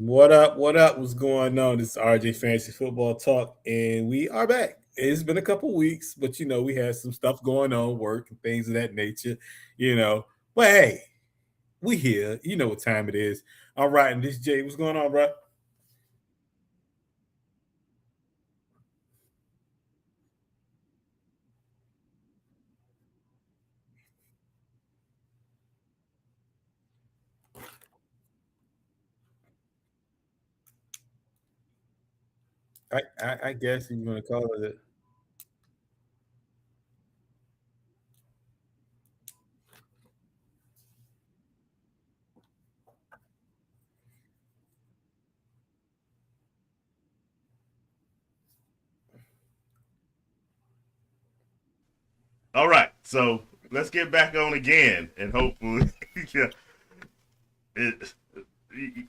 What up? What up? What's going on? This is RJ Fantasy Football Talk, and we are back. It's been a couple weeks, but we had some stuff going on, work and things of that nature, you know. But hey, we here. You know what time it is. All right, and this Jay, what's going on, bro? I guess you're gonna call it. All right, so let's get back on again, and hopefully, yeah, it,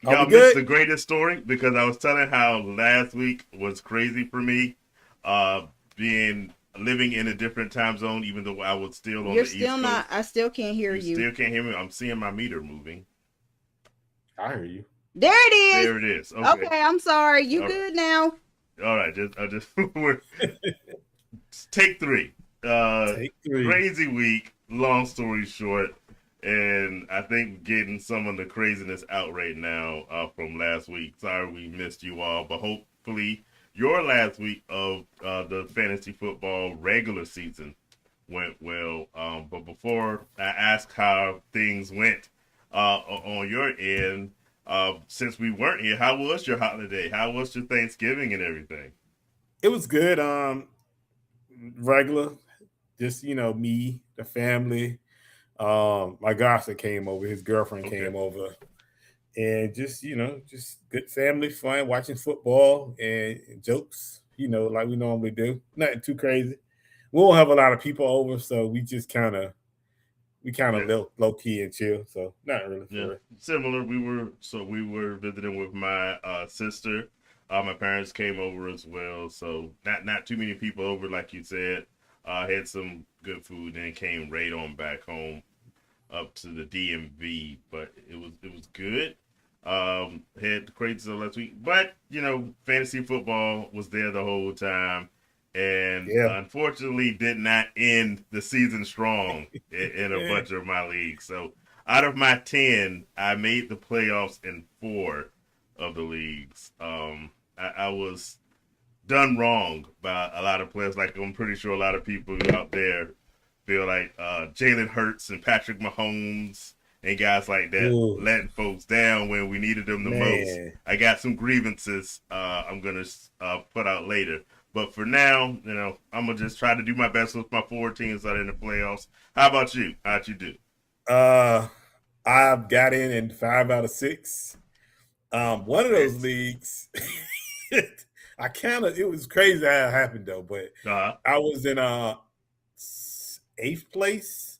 Are we y'all missed good? the greatest story because I was telling how last week was crazy for me, uh, being living in a different time zone, even though I was still on You're the still East not. Coast. I still can't hear You you. still can't hear me. I'm seeing my meter moving. I hear you. There it is. There it is. Okay. Okay, I'm sorry. You All right. good now? All right. Just we're take three. Uh, Take three. Crazy week. Long story short, and I think getting some of the craziness out right now from last week. Sorry we missed you all, but hopefully your last week of the fantasy football regular season went well. But before I ask how things went on your end, since we weren't here, how was your holiday? How was your Thanksgiving and everything? It was good. Regular, just me, the family. My godson came over. His girlfriend Okay. came over, and just good family fun, watching football and jokes, like we normally do. Nothing too crazy. We won't have a lot of people over, so we kind of Yes. low key and chill. So not really Yeah, for it. similar. We were visiting with my sister. My parents came over as well, so not too many people over, like you said. Had some good food, and came right on back home up to the DMV. But it was good. Had the crazy stuff last week, but fantasy football was there the whole time, and Yeah. unfortunately did not end the season strong in a bunch of my leagues. So out of my 10, I made the playoffs in four of the leagues. I was done wrong by a lot of players. Like I'm pretty sure a lot of people out there feel like Jalen Hurts and Patrick Mahomes and guys like that Ooh, letting folks down when we needed them the most. man. I got some grievances I'm gonna put out later. But for now, I'm gonna just try to do my best with my four teams that are in the playoffs. How about you? How'd you do? Uh, I've got in 5 out of 6. One of those Congrats. leagues, it was crazy how it happened though, but Uh-huh. I was in eighth place,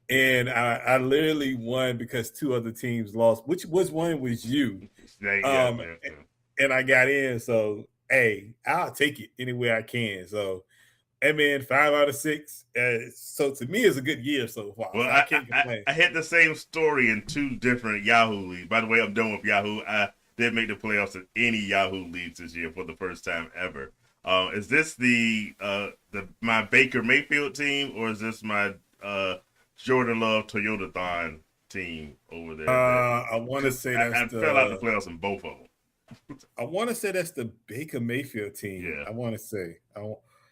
and I literally won because two other teams lost. Which was one was you, Yeah, yeah, um, yeah, yeah. and I got in. So hey, I'll take it any way I can. So I mean, 5 out of 6. So to me, it's a good year so far. Well, So I I, can't I complain. I had the same story in two different Yahoo leagues. By the way, I'm done with Yahoo. I did make the playoffs in any Yahoo leagues this year for the first time ever. Is this the my Baker Mayfield team, or is this my Jordan Love Toyota Thon team over there? That I want to because say that's I fell out the the playoffs in both of them. I want to say that's the Baker Mayfield team. Yeah, I want to say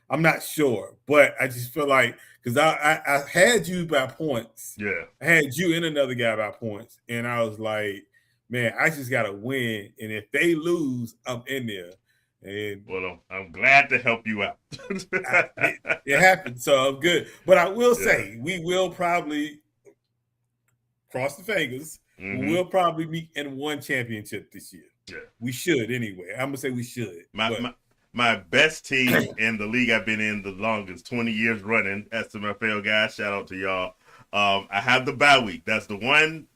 I'm not sure, but I just feel like because I had you by points, yeah. I had you and another guy by points, and I was like, man, I just got to win, and if they lose, I'm in there, and Well, I'm glad to help you out. it happened, so I'm good. But I will Yeah. say we will probably cross the fingers. We Mm-hmm. will probably meet in one championship this year. Yeah. We should anyway. I'm gonna say we should, my, but my my best team in the league I've been in the longest, 20 years running. SMFL guys, shout out to y'all. I have the bye week. That's the one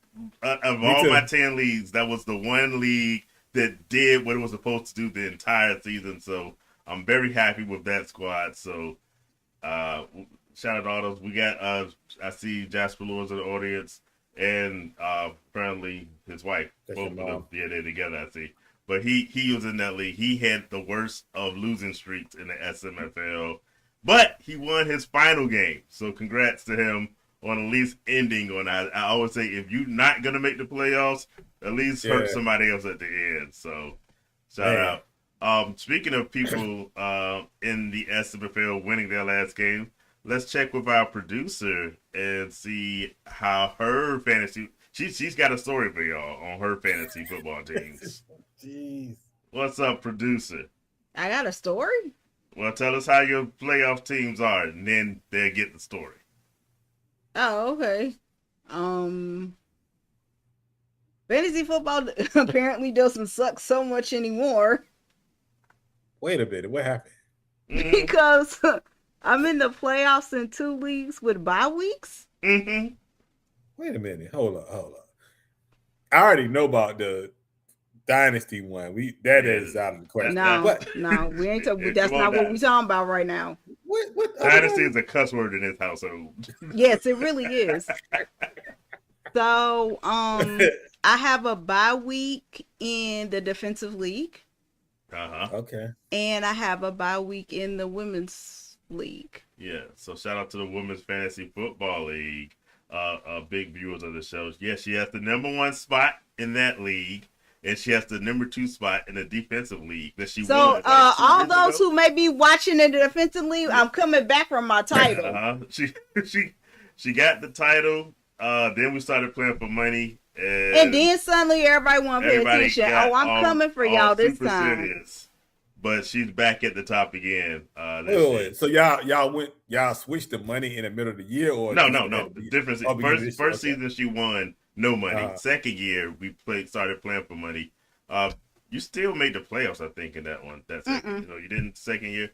of me all my too. 10 leagues. That was the one league that did what it was supposed to do the entire season. So I'm very happy with that squad. So uh, shout out to all those. We got I see Jasper Lewis in the audience and apparently his wife. That's your Both of them. mom. Yeah, they're together. I see. but he was in that league. He had the worst of losing streaks in the SMFL, but he won his final game. So congrats to him on at least ending on that. I always say if you're not gonna make the playoffs, at least hurt somebody else at the end. So shout out. Speaking of people in the SMFL winning their last game, let's check with our producer and see how her fantasy. She's got a story for y'all on her fantasy football teams. Jeez. What's up, producer? I got a story? Well, tell us how your playoff teams are, and then they'll get the story. Oh, okay. Fantasy football apparently doesn't suck so much anymore. Wait a minute, what happened? Because I'm in the playoffs in 2 leagues with bye weeks. Mm-hmm. Wait a minute, hold on. I already know about the Dynasty one. That is out of the question. No, we ain't talking. That's not what we're talking about right now. What Dynasty is a cuss word in this household. Yes, it really is. So, I have a bye week in the defensive league. Okay. And I have a bye week in the women's league. Yeah. So shout out to the Women's Fantasy Football League. Big viewers of the show. Yeah, she has the number 1 spot in that league, and she has the number 2 spot in the defensive league that she won. All those who may be watching in the defensive league, I'm coming back from my title. She got the title. Then we started playing for money. And then suddenly everybody want to pay attention. I'm coming for y'all this time. Serious. But she's back at the top again. Wait. So y'all switched the money in the middle of the year, or no. The difference first season she won no money. Second year we started playing for money. You still made the playoffs, I think, in that one. That's it. You didn't second year.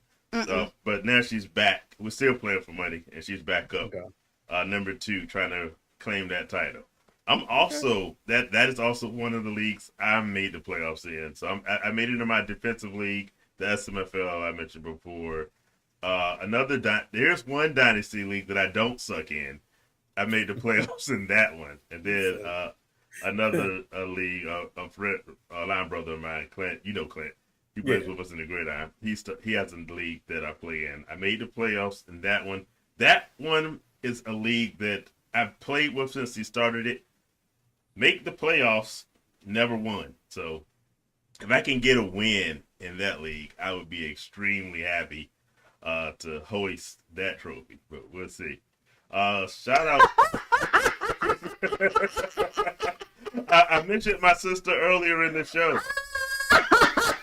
But now she's back. We're still playing for money, and she's back up. Number 2, trying to claim that title. I'm also that is also one of the leagues I made the playoffs in. So I made it in my defensive league, the SMFL I mentioned before. There's one dynasty league that I don't suck in. I made the playoffs in that one, and then another league, a friend, a line brother of mine, Clint. You know Clint. He plays with us in the gridiron. He has a league that I play in. I made the playoffs in that one. That one is a league that I've played with since he started it. Make the playoffs, never won. So if I can get a win in that league, I would be extremely happy to hoist that trophy. But we'll see. Shout out. I mentioned my sister earlier in the show.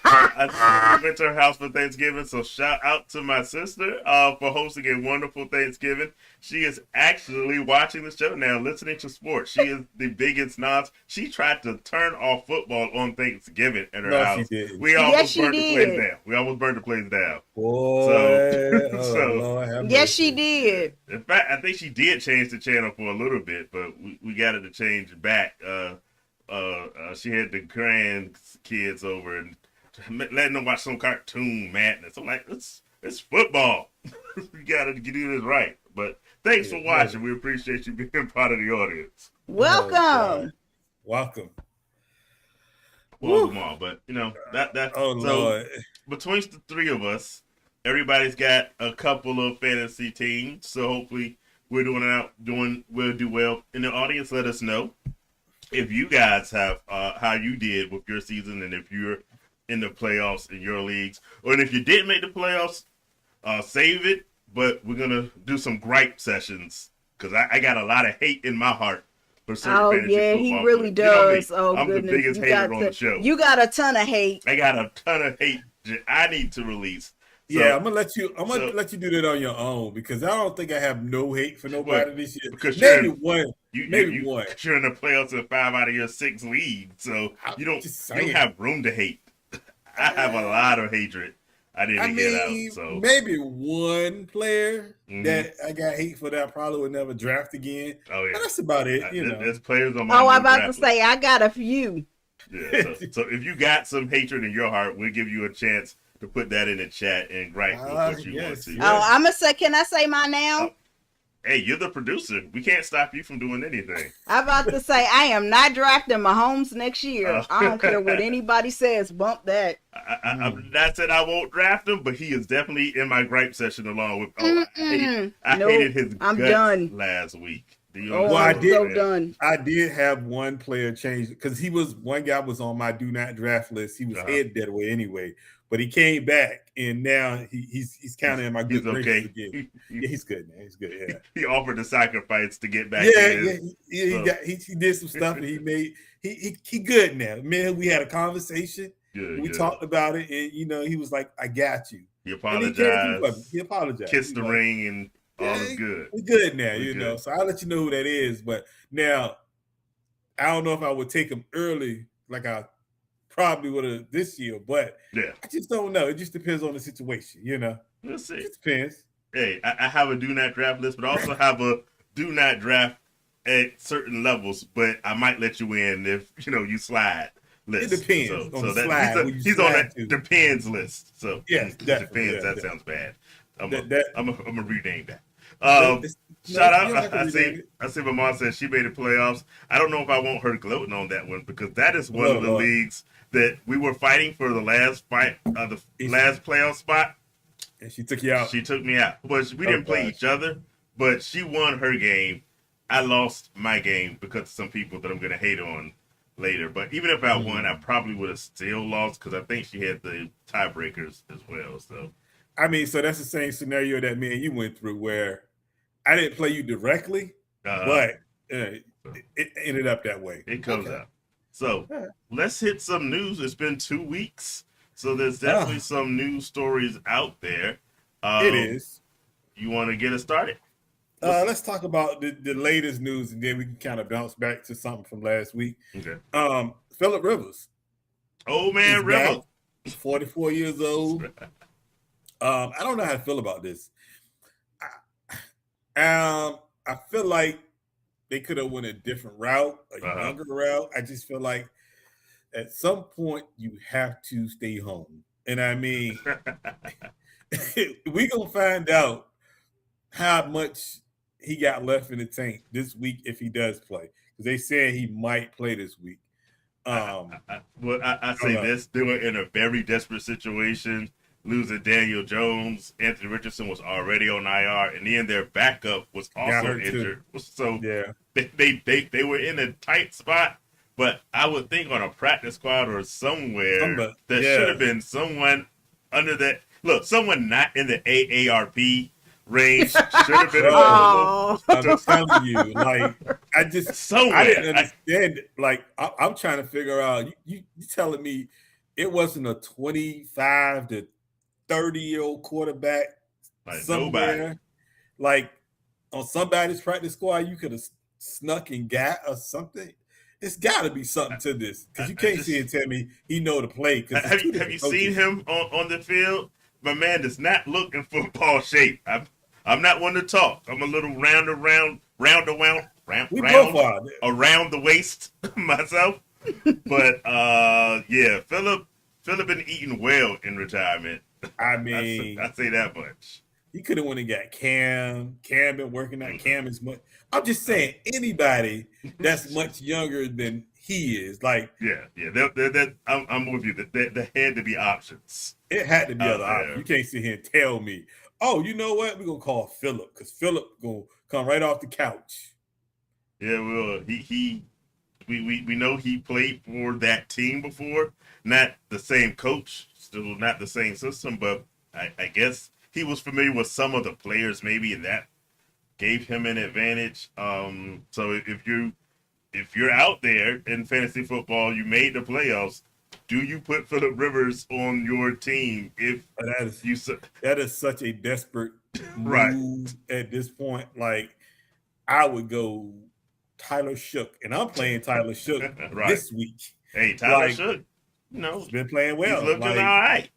I went to her house for Thanksgiving, so shout out to my sister for hosting a wonderful Thanksgiving. She is actually watching the show now, listening to sports. She is the biggest nonce. She tried to turn off football on Thanksgiving at her house. We almost burned the place down. We almost burned the place down. Boy, yes, she did. In fact, I think she did change the channel for a little bit, but we got her to change it back. She had the grandkids over and letting them watch some cartoon madness. I'm like, it's football. We gotta do this right. But thanks for watching. We appreciate you being part of the audience. Welcome. Welcome all. But Lord. Between the 3 of us, everybody's got a couple of fantasy teams. So hopefully we'll do well. In the audience, let us know if you guys have how you did with your season, and if you're in the playoffs in your leagues, or if you didn't make the playoffs, save it. But we're gonna do some gripe sessions because I got a lot of hate in my heart for certain fantasy football. He really does. I'm the biggest hater on the show. You got a ton of hate. I got a ton of hate I need to release. So, I'm gonna let you do that on your own, because I don't think I have no hate for nobody this year. Because maybe one. One. You're in the playoffs in 5 out of your 6 leagues, so you don't have room to hate. I have a lot of hatred. I didn't get out. So maybe one player that I got hate for that I probably would never draft again. Oh yeah, but that's about it. There's players on my. I'm about to say I got a few. Yeah, so if you got some hatred in your heart, we'll give you a chance to put that in the chat and gripe what you want to. I'm gonna say. Can I say mine now? Hey, you're the producer. We can't stop you from doing anything. I'm about to say I am not drafting Mahomes next year. I don't care what anybody says. Bump that. I'm not saying I won't draft him, but he is definitely in my gripe session along with. I Nope. hated his I'm guts done. last week. Do you Oh, understand? I'm so done. I did have one player change because one guy was on my do not draft list. He was head that way anyway, but he came back and now he's kind of in my good graces again. Yeah, he's good, man. He's good. Yeah, he offered the sacrifice to get back. He did some stuff and he made he good now. Man, we had a conversation. We talked about it, and he was like, "I got you." He apologized. He apologized. Kissed the ring, and all is good. We're good now, So I'll let you know who that is. But now, I don't know if I would take him early, like I probably would have this year. But I just don't know. It just depends on the situation, We'll see. It depends. Hey, I have a do not draft list, but I also have a do not draft at certain levels. But I might let you in if you slide. List. It depends. He's on that depends list. So yes, depends. That sounds bad. I'm gonna rename that. Shout out! I see. My mom says she made the playoffs. I don't know if I want her gloating on that one because that is one of the leagues that we were fighting for the last last playoff spot. And she took you out. She took me out. But we didn't play each other. But she won her game. I lost my game because of some people that I'm gonna hate on later. But even if I won, I probably would have still lost because I think she had the tiebreakers as well. So so that's the same scenario that me and you went through where I didn't play you directly, but it ended up that way. It comes out. So let's hit some news. It's been 2 weeks, so there's definitely some news stories out there. It is. You want to get us started? Let's talk about the latest news, and then we can kind of bounce back to something from last week. Okay. Phillip Rivers. Old man Rivers. 44 years old. I don't know how to feel about this. I feel like they could have went a different route, a younger route. I just feel like at some point you have to stay home. And we're going to find out how much he got left in the tank this week if he does play. Because they said he might play this week. I say this. They were in a very desperate situation. Losing Daniel Jones, Anthony Richardson was already on IR, and then their backup was also injured. Too. So they were in a tight spot. But I would think on a practice squad or somewhere should have been someone under that. Look, someone not in the AARP range should have been available. I'm telling you, I didn't understand it. I'm trying to figure out. You telling me it wasn't a 25 to 30-year-old quarterback somewhere, on somebody's practice squad, you could have snuck and got or something. It's got to be something to this because you can't see and tell me he know to play. Have you seen him on the field? My man does not look in football shape. I'm not one to talk. I'm a little round around the waist myself. But Phillip been eating well in retirement. I say that much. He could have went and got Cam. Cam been working out. Cam is much. I'm just saying anybody that's much younger than he is. I'm with you. There had to be options. It had to be other options. You can't sit here and tell me, oh, you know what? We're gonna call Phillip because Phillip gonna come right off the couch. Yeah, well, we know he played for that team before. Not the same coach, still not the same system, but I guess he was familiar with some of the players maybe, and that gave him an advantage. So if you're out there in fantasy football, you made the playoffs, do you put Phillip Rivers on your team that is such a desperate move at this point? I would go Tyler Shook, and I'm playing Tyler Shook this week. Hey, Tyler Shook, he's been playing well. He's looking all right.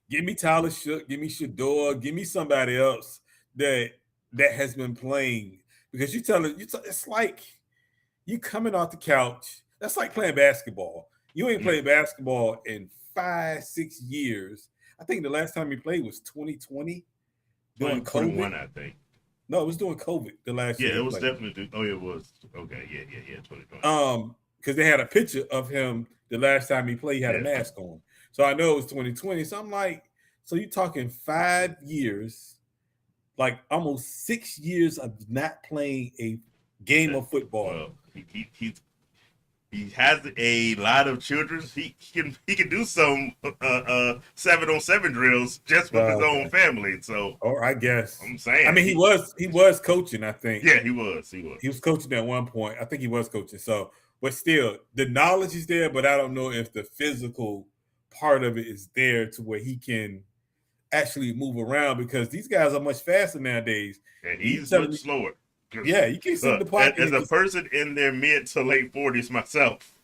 Give me Tyler Shook, give me Shador, give me somebody else that has been playing, because it's like you coming off the couch. That's like playing basketball. You ain't played basketball in 5-6 years. I think the last time you played was 2020 during COVID. I think. No, it was during COVID the last year Yeah, they it was played. definitely. Oh, it was. Okay, yeah, 2020. Because they had a picture of him the last time he played. He had a Yeah, mask on, so I know it was 2020. So I'm like, so you're talking 5 years, like almost 6 years of not playing a game of football. well, he has a lot of children. He can do some 7-on-7 drills just with his own Okay. family. So Or I guess. I'm I saying mean, he was coaching. I think yeah, he was. he was coaching at one point. I think he was coaching. So, but still, the knowledge is there. But I don't know if the physical part of it is there to where he can actually move around because these guys are much faster nowadays. And You he's telling much me, slower. yeah, you can't sit in the pocket As and a just person in their mid to late 40s myself,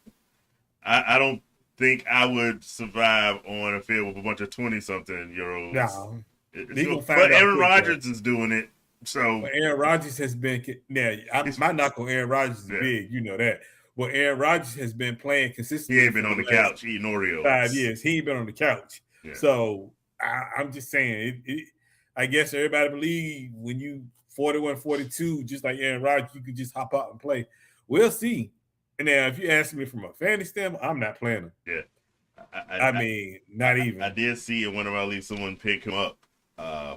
I don't think I would survive on a field with a bunch of 20-something-year-olds. no. They gonna But find out Aaron quick though. Rodgers is doing it, so But Aaron Rodgers has been now. he's, My knock on Aaron Rodgers is yeah, big, you know that. But Aaron Rodgers has been playing he consistently ain't been for on the the last couch eating 5 Oreos. years. He ain't been on the couch. Yeah. So I'm just saying, I guess everybody believe when you 41, 42, just like Aaron Rodgers, you could just hop out and play. We'll see. And now, if you ask me from a fantasy standpoint, I'm not playing him. Yeah. I mean, not even. I did see in one of our leagues someone pick him up,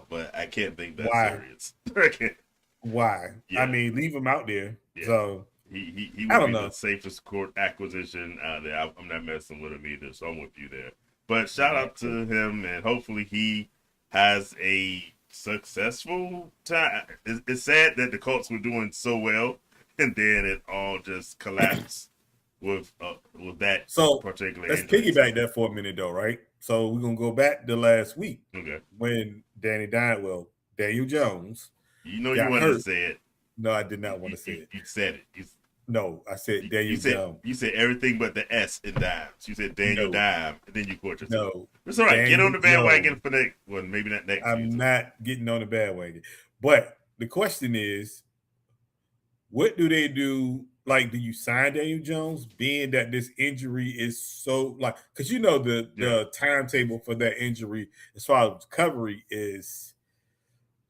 but I can't think that's Why? serious. I can't. Why? Yeah. I mean, leave him out there. Yeah. So He I would don't be know. the safest court acquisition out there. I'm not messing with him either, so I'm with you there. But shout out to him, and hopefully he has a successful time. It's sad that the Colts were doing so well, and then it all just collapsed with that So particular let's injury. piggyback that for a minute, though, right? So we're gonna go back to last week Okay. when Daniel Jones You know you got wanted hurt. to say it. No, I did not want to say it. You said it. No, I said Daniel Jones. You said everything but the S in dimes. You said Daniel No. Dime, and then you quote yourself. No, It's all right. Get Daniel on the bandwagon Jones. for next. Well, maybe not next I'm season. not getting on the bandwagon. But the question is, what do they do? Like, do you sign Daniel Jones, being that this injury is so like, because you know the timetable for that injury as far as recovery is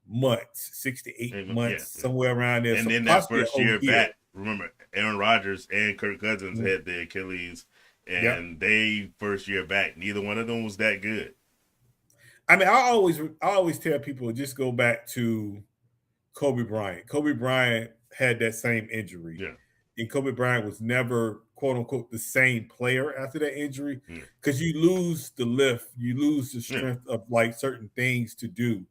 months, 6 to 8 months, somewhere around there. And so then that possibly a first whole year back, remember Aaron Rodgers and Kirk Cousins had the Achilles, and they first year back, neither one of them was that good. I mean, I always tell people just go back to Kobe Bryant. Kobe Bryant had that same injury. Yeah. And Kobe Bryant was never, quote unquote, the same player after that injury because you lose the lift, you lose the strength of like certain things to do.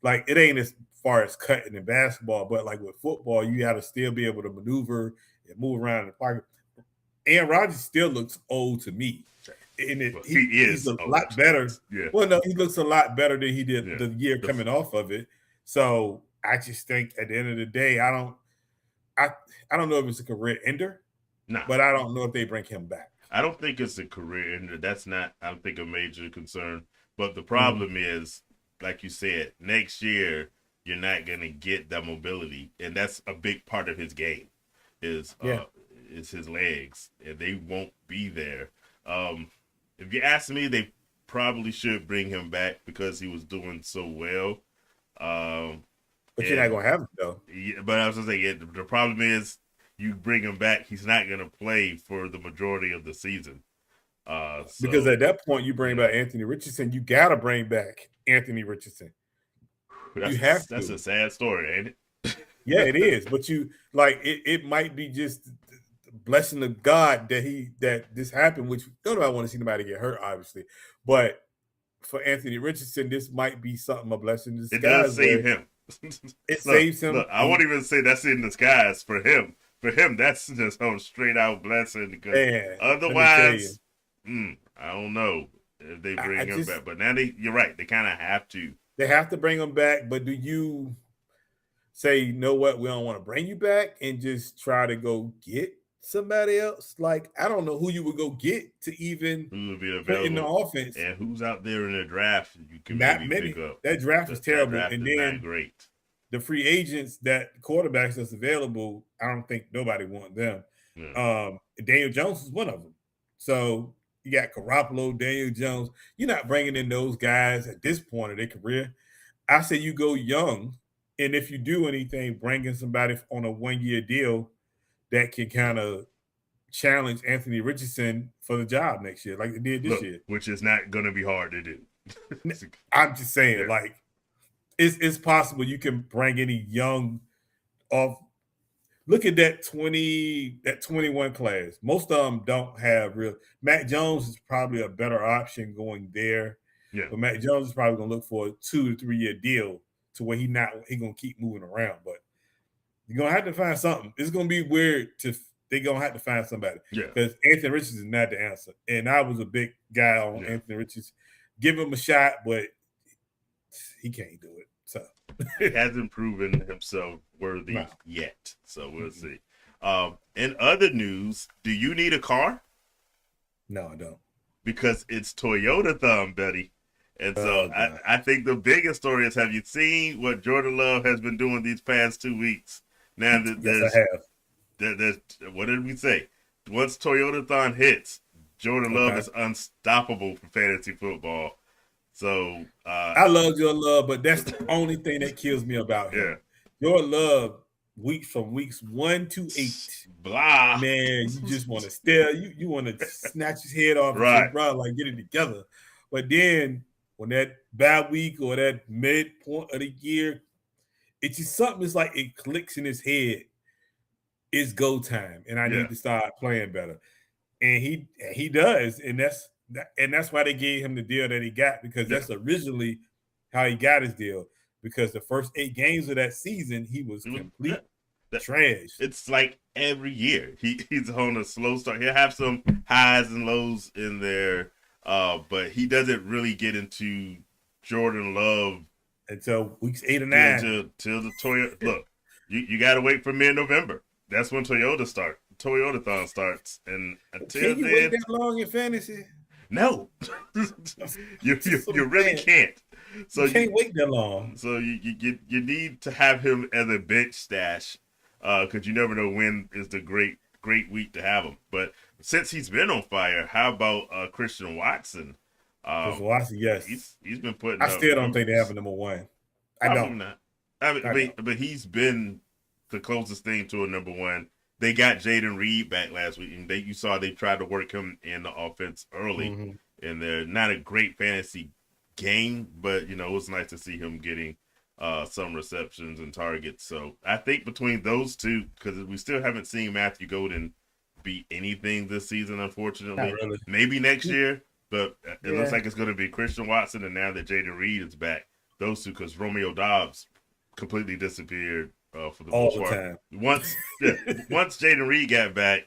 Like it ain't as far as cutting in basketball, but like with football, you got to still be able to maneuver and move around in the pocket. Aaron Rodgers still looks old to me. And he's a lot better. Yeah. Well, no, he looks a lot better than he did the year coming off of it. So I just think at the end of the day, I don't know if it's a career ender, but I don't know if they bring him back. I don't think it's a career ender. That's not, I don't think, a major concern. But the problem is, like you said, next year you're not going to get that mobility, and that's a big part of his game. Is his legs, and they won't be there. If you ask me, they probably should bring him back because he was doing so well. But you're not gonna have him though. Yeah, but I was gonna say, the problem is you bring him back, he's not gonna play for the majority of the season. Because at that point, you bring back Anthony Richardson. You gotta bring back Anthony Richardson. You have to. That's a sad story, ain't it? Yeah, it is. But you like it might be just blessing of God that this happened, which nobody want to see nobody get hurt, obviously. But for Anthony Richardson, this might be something, a blessing in disguise. It does save him. It saves him. Look, I won't even say that's in disguise for him. For him, that's just a straight out blessing. Because otherwise, I don't know if they bring him back. But now you're right. They kind of have to. They have to bring him back. But do you say, you know what, we don't want to bring you back and just try to go get somebody else? Like, I don't know who you would go get to even who would be available put in the offense. And who's out there in the draft you can not maybe many. Pick up. That draft is terrible. Draft and is then not great. The free agents that quarterbacks that's available, I don't think nobody want them. Yeah. Daniel Jones is one of them. So you got Garoppolo, Daniel Jones. You're not bringing in those guys at this point of their career. I say you go young And if you do anything, bringing somebody on a 1 year deal that can kind of challenge Anthony Richardson for the job next year, like they did this Look, year. which is not going to be hard to do. I'm just saying, Yeah. like, it's possible you can bring any young off. Look at that 21 class. Most of them don't have real. Matt Jones is probably a better option going there, Yeah. but Matt Jones is probably gonna look for a 2 to 3 year deal to where he gonna keep moving around. But you're gonna have to find something. It's gonna be weird to they're gonna have to find somebody. Yeah. Because Anthony Richards is not the answer. And I was a big guy on Anthony Richards. Give him a shot, but he can't do it. So he hasn't proven himself worthy yet. So we'll see. In other news, do you need a car? No, I don't. Because it's Toyota-thon, buddy. And so I think the biggest story is, have you seen what Jordan Love has been doing these past 2 weeks? Now that yes, I have. There's, what did we say? Once Toyota-thon hits, Jordan Love is unstoppable for fantasy football. So I love your Love, but that's the only thing that kills me about him. Your Love, from weeks 1 to 8, blah, man, you just want to stare. You want to snatch his head off, and say, bro, like, get it together. But then when that bye week or that midpoint of the year, it's just something. It's like it clicks in his head. It's go time, and I need to start playing better. And he does, and that's why they gave him the deal that he got, because that's originally how he got his deal. Because the first 8 games of that season, he was complete trash. It's like every year he's on a slow start. He'll have some highs and lows in there, but he doesn't really get into Jordan Love until weeks 8 or 9. Till the Toyota. Look, you got to wait for mid-November. That's when Toyota-thon starts, and until can you wait that long in fantasy? No, you really can't. So you can't wait that long. So you need to have him as a bench stash, because you never know when is the great week to have him. But since he's been on fire, how about Christian Watson? Christian Watson, yes, he's been putting. I still don't think they have a number one. I don't. Not. But he's been the closest thing to a number one. They got Jaden Reed back last week, and you saw they tried to work him in the offense early, and they're not a great fantasy game, but it was nice to see him getting some receptions and targets. So I think between those two, because we still haven't seen Matthew Golden be anything this season, unfortunately. Really. Maybe next year, but it looks like it's going to be Christian Watson, and now that Jaden Reed is back, those two, because Romeo Dobbs completely disappeared for the most part. Time. Once Jaden Reed got back,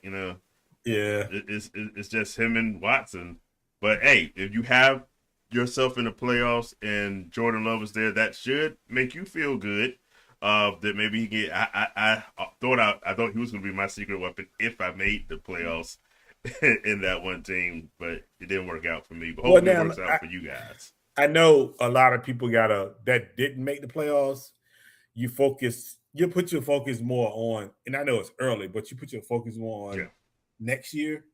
it's just him and Watson. But hey, if you have yourself in the playoffs and Jordan Love is there, that should make you feel good. That maybe he get. I thought he was going to be my secret weapon if I made the playoffs in that one team, but it didn't work out for me. But hopefully it works out for you guys. I know a lot of people that didn't make the playoffs. You put your focus more on, and I know it's early, but you put your focus more on next year.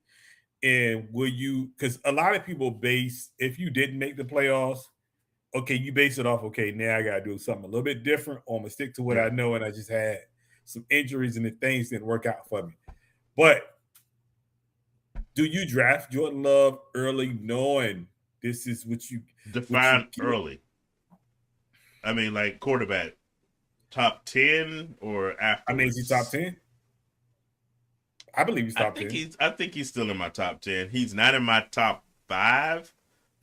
And because a lot of people base, if you didn't make the playoffs, okay, you base it off, okay, now I got to do something a little bit different, or I'm going to stick to what I know, and I just had some injuries and the things didn't work out for me. But do you draft Jordan Love early knowing this is what you define early? I mean, like quarterback, top 10 or after? I mean, is he top 10? I believe he's top 10. I think he's still in my top 10. He's not in my top 5,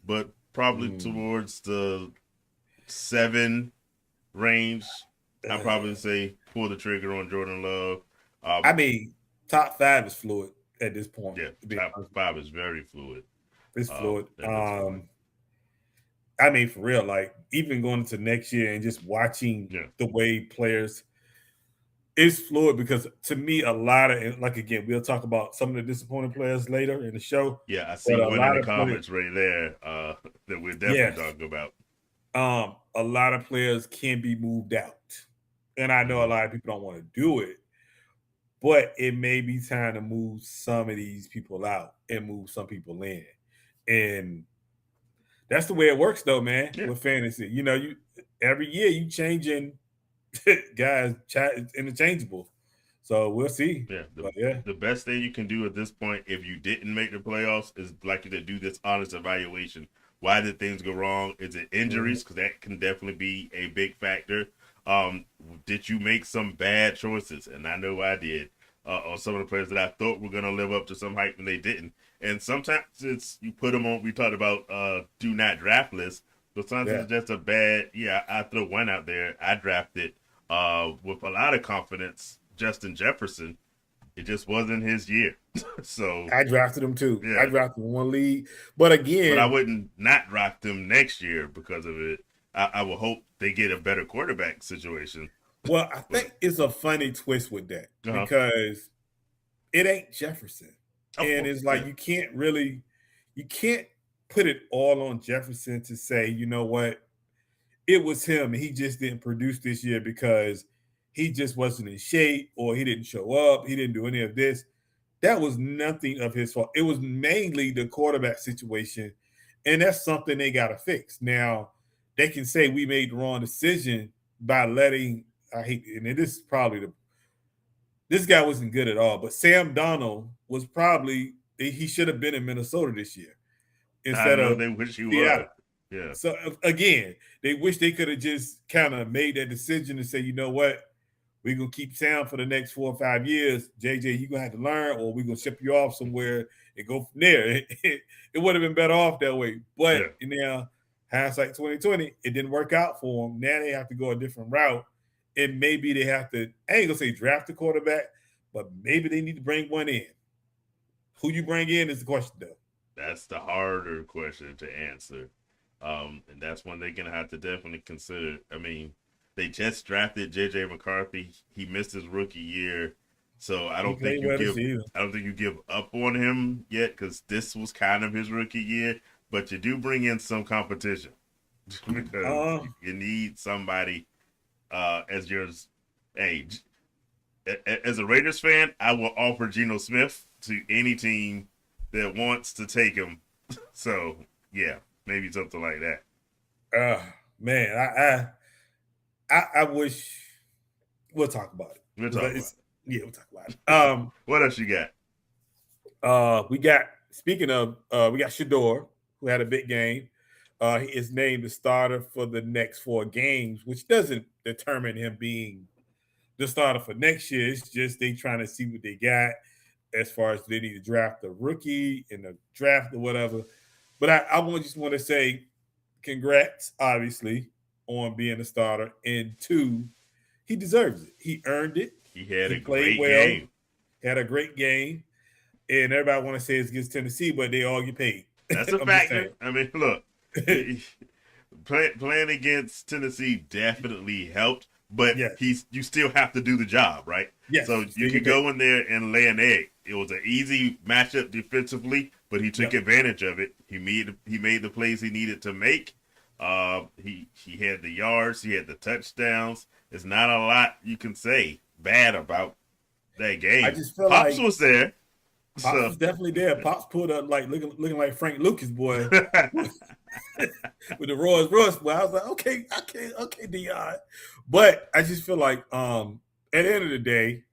but probably towards the 7 range. I'd probably say pull the trigger on Jordan Love. I mean, top 5 is fluid at this point. Yeah, top 5 is very fluid. It's fluid. I mean, for real, like even going into next year and just watching the way players. It's fluid because to me, a lot of, like, again, we'll talk about some of the disappointing players later in the show. Yeah, I see one in the comments right there that we're definitely talking about. A lot of players can be moved out. And I know a lot of people don't want to do it, but it may be time to move some of these people out and move some people in. And that's the way it works, though, man, with fantasy. You every year you changing guys interchangeable. So we'll see. Yeah, But yeah, the best thing you can do at this point, if you didn't make the playoffs, is like you to do this honest evaluation. Why did things go wrong? Is it mm-hmm. injuries? Because that can definitely be a big factor. Um, did you make some bad choices? And I know I did. On some of the players that I thought were going to live up to some hype and they didn't. And sometimes it's you put them on. We talked about do not draft lists, but sometimes Yeah, it's just a bad. Yeah, I throw one out there. I drafted with a lot of confidence Justin Jefferson. It just wasn't his year. So I drafted him too. I yeah, drafted him in one league, but but I again, wouldn't not draft him next year because of it. I will hope they get a better quarterback situation. well, I But think it's a funny twist with that uh-huh. because it ain't Jefferson, Of and course, it's yeah, like you can't put it all on Jefferson to say, you know what, it was him and he just didn't produce this year because he just wasn't in shape or he didn't show up, he didn't do any of this. That was nothing of his fault. It was mainly the quarterback situation, and that's something they got to fix. Now, they can say we made the wrong decision by letting I hate, and it is probably this guy wasn't good at all, but Sam Donald was probably he should have been in Minnesota this year I instead know of they wish he was. Seattle. Yeah, So again, they wish they could have just kind of made that decision and say, you know what, we're gonna keep Sam for the next 4 or 5 years. JJ, you're gonna have to learn, or we're gonna ship you off somewhere and go from there. It would have been better off that way. But yeah. now, hindsight 2020, it didn't work out for them. Now they have to go a different route. And maybe they have to, I ain't gonna say draft a quarterback, but maybe they need to bring one in. Who you bring in is the question though. That's the harder question to answer. And that's one they're gonna have to definitely consider. I mean, they just drafted JJ McCarthy. He missed his rookie year. So He played well this season. I don't think you give up on him yet because this was kind of his rookie year. But you do bring in some competition because Uh, you need somebody as yours. Hey, as a Raiders fan, I will offer Geno Smith to any team that wants to take him. So yeah, maybe something like that. uh man, I wish we'll talk about it. We'll It's, talk like- about it's yeah, we'll talk about it. it. What else you got? We got speaking of we got Shador, who had a big game. He is named the starter for the next 4 games, which doesn't determine him being the starter for next year. It's just they trying to see what they got as far as they need to draft a rookie in the draft or whatever. But I just want to say congrats, obviously, on being a starter. And two, he deserves it. He earned it. He had He a played great well, game. had a great game. And everybody want to say it's against Tennessee, but they all get paid. That's a I'm just factor. saying. I mean, look, playing against Tennessee definitely helped, but Yes. you still have to do the job, right? Yes. So you can go in there and lay an egg. It was an easy matchup defensively, but he took advantage of it. He made the plays he needed to make. He had the yards, he had the touchdowns. There's not a lot you can say bad about that game. I just feel Pops like was there. Pops was definitely there. Pops pulled up like looking like Frank Lucas, boy, with the Rolls Royce. Boy, I was like, okay, Dion. But I just feel like at the end of the day,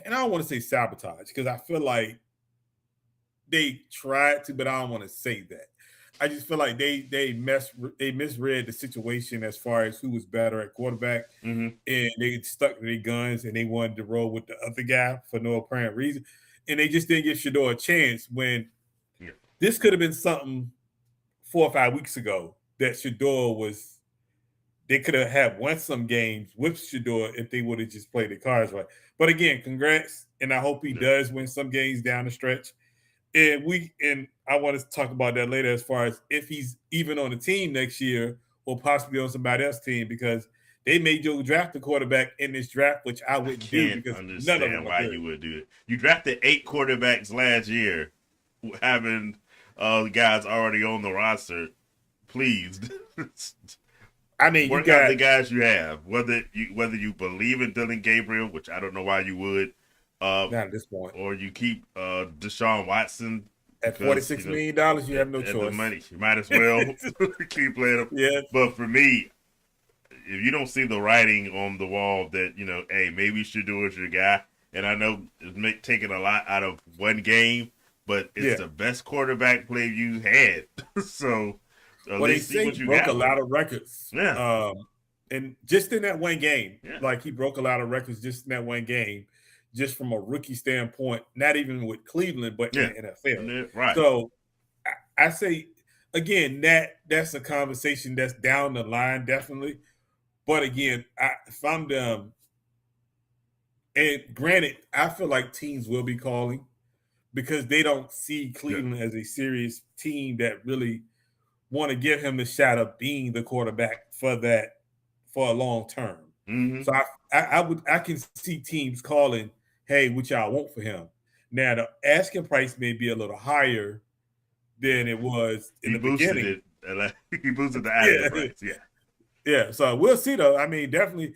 and I don't want to say sabotage because I feel like they tried to, but I don't want to say that. I just feel like they misread the situation as far as who was better at quarterback, hmm and they stuck to their guns and they wanted to roll with the other guy for no apparent reason, and they just didn't give Shador a chance when Yeah. this could have been something 4 or 5 weeks ago that Shador was. They could have had won some games with Shador if they would have just played the cards right. But again, congrats, and I hope he Yeah. does win some games down the stretch. And I want to talk about that later as far as if he's even on the team next year or possibly on somebody else's team because they made you draft a quarterback in this draft, which I I wouldn't do can't because none of understand them are why good. you would do it. You drafted 8 quarterbacks last year, having the guys already on the roster. Please I mean, you work out the got guys you have. Whether you believe in Dylan Gabriel, which I don't know why you would, not at this point. or you keep Deshaun Watson At because $46 million, you have no at the choice. money, you might as well keep playing him. Yeah, But for me, if you don't see the writing on the wall that hey, maybe you should do it with your guy. And I know it's taking a lot out of one game, but it's Yeah. the best quarterback play you had. So at Well, they least see say what he you broke a got with lot him. of records. Yeah, And just in that one game, yeah, like he broke a lot of records just in that one game, just from a rookie standpoint, not even with Cleveland, but in yeah. the NFL. And right. So I say again, that's a conversation that's down the line, definitely. But again, if I'm them, and granted, I feel like teams will be calling because they don't see Yeah. Cleveland as a serious team that really want to give him the shot of being the quarterback for a long term. Mm-hmm. So I can see teams calling, hey, what y'all want for him. Now the asking price may be a little higher than it was in He the boosted beginning. it. He boosted the asking Yeah, price. Yeah. yeah. So we'll see though. I mean, definitely.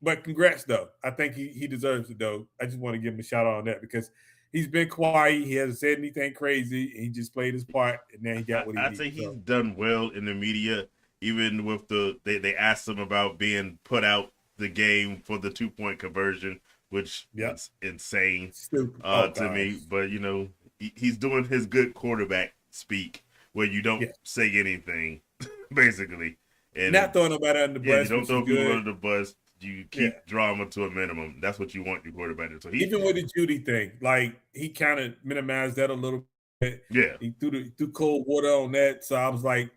But congrats though. I think he deserves it though. I just want to give him a shout out on that because he's been quiet. He hasn't said anything crazy. He just played his part, and then he got what he I'd say needed. he's So done well in the media, even with they asked him about being put out the game for the 2-point conversion, which yep, is insane stupid. Oh to gosh. me. But he's doing his good quarterback speak, where you don't Yeah. say anything, basically, Not and throwing nobody under the yeah, you bus, don't which is throw people good. under the bus. You Yeah. keep drama to a minimum. That's what you want your quarterback to. So Even with the Judy thing, like he kind of minimized that a little bit. yeah, He threw cold water on that. So I was like,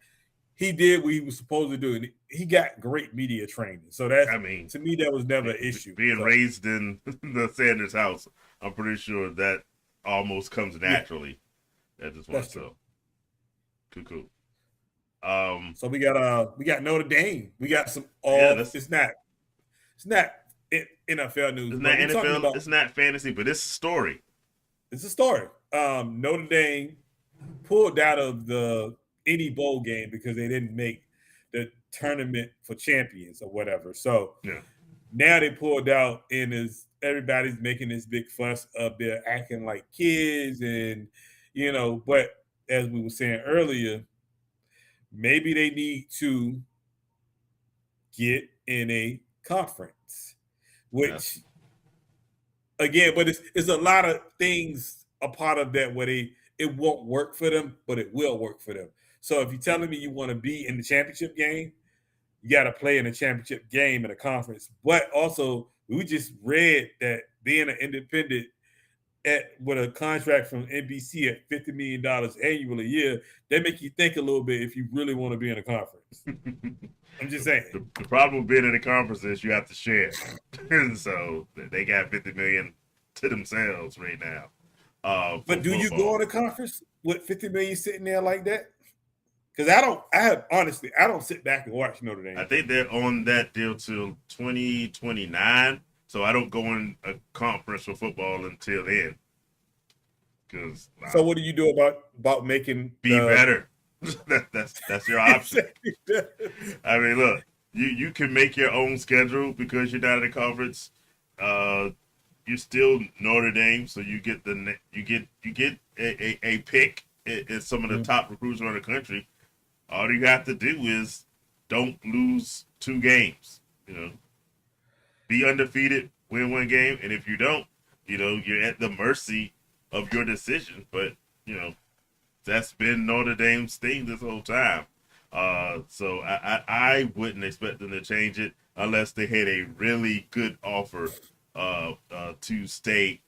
he did what he was supposed to do. And he got great media training. So that's I mean, to me, that was never an issue. being So raised in the Sanders house, I'm pretty sure that almost comes yeah, naturally at this point. that's true. So cool. So we got Notre Dame. We got some Yeah, off. that's It's not NFL news, it's but not we're talking NFL, about it's not fantasy, but it's a story. it's a story. Notre Dame pulled out of the any bowl game because they didn't make the tournament for champions or whatever. So Yeah, now they pulled out, and is everybody's making this big fuss of they're acting like kids, and But as we were saying earlier, maybe they need to get in a conference, that's which again, but it's a lot of things a part of that where it won't work for them, but it will work for them. So if you're telling me you want to be in the championship game, you got to play in a championship game in a conference. But also, we just read that being an independent with a contract from NBC at $50 million annually a year, they make you think a little bit if you really want to be in a conference. I'm just saying. the problem with being in a conference is you have to share, and so they got 50 million to themselves right now. For But do you football. go on a conference with 50 million sitting there like that? Because I don't. I don't sit back and watch Notre I Dame think football. they're on that deal till 2029. So I don't go in a conference for football until then. Because So what do you do about making be the better. That's your option. I mean, look, you can make your own schedule because you're not in a conference. You're still Notre Dame, so you get a pick in some of the top recruits around the country. All you have to do is don't lose 2 games. Be undefeated, win one game, and if you don't, you're at the mercy of your decision. But that's been Notre Dame's thing this whole time. So I wouldn't expect them to change it unless they had a really good offer to stay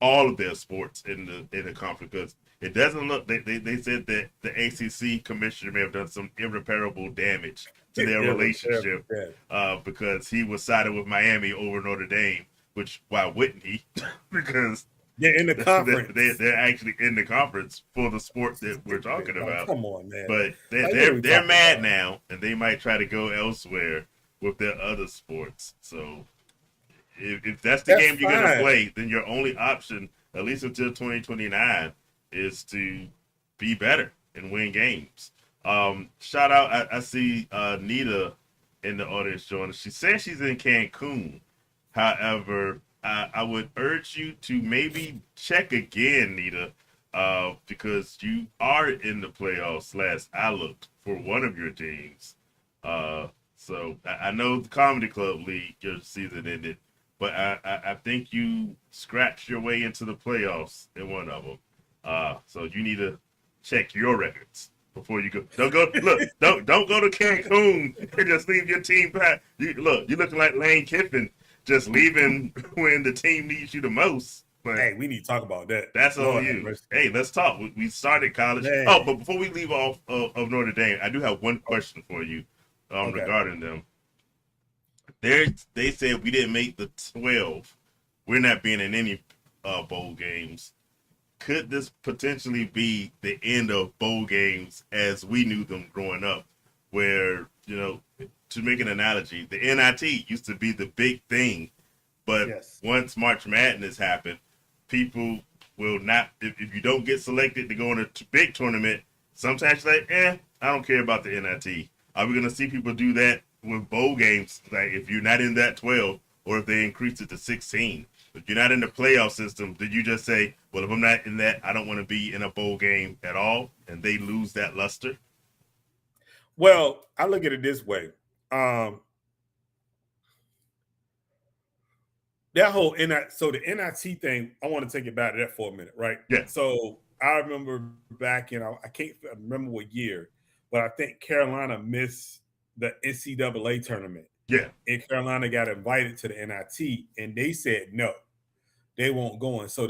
all of their sports in the conference. Because it doesn't look they said that the ACC commissioner may have done some irreparable damage to their relationship because he was sided with Miami over Notre Dame. Which why wouldn't he? Because they're in the conference. they're actually in the conference for the sport that we're talking Like, about. come on, man. But Like, what are we they're talking mad about? now, and they might try to go elsewhere with their other sports. So if that's the That's game you're gonna fine. play, then your only option, at least until 2029, is to be better and win games. Shout out, I see Nita in the audience joining. She says she's in Cancun. However, I would urge you to maybe check again, Nita, because you are in the playoffs. Last I looked for one of your teams. So I know the Comedy Club League, your season ended, but I think you scratched your way into the playoffs in one of them. So you need to check your records before you go. Don't go. Look, don't go to Cancun and just leave your team back. You're looking like Lane Kiffin, just leaving when the team needs you the most. But Hey, we need to talk about that. that's on Lord have you. mercy. Hey, let's talk. We started college. Man. Oh, but before we leave off of Notre Dame, I do have one question for you Okay. regarding them. They said we didn't make the 12. We're not being in any bowl games. Could this potentially be the end of bowl games as we knew them growing up? Where, to make an analogy, the NIT used to be the big thing, but Yes. once March Madness happened, people will not, if you don't get selected to go in a big tournament, sometimes you're like, I don't care about the NIT. Are we going to see people do that with bowl games? Like, if you're not in that 12, or if they increase it to 16, if you're not in the playoff system, did you just say, well, if I'm not in that, I don't want to be in a bowl game at all, and they lose that luster? Well, I look at it this way. That whole so the NIT thing, I want to take it back to that for a minute, right? Yeah. So I remember back in, I can't remember what year, but I think Carolina missed the NCAA tournament. Yeah. And Carolina got invited to the NIT, and they said no, they won't go in. So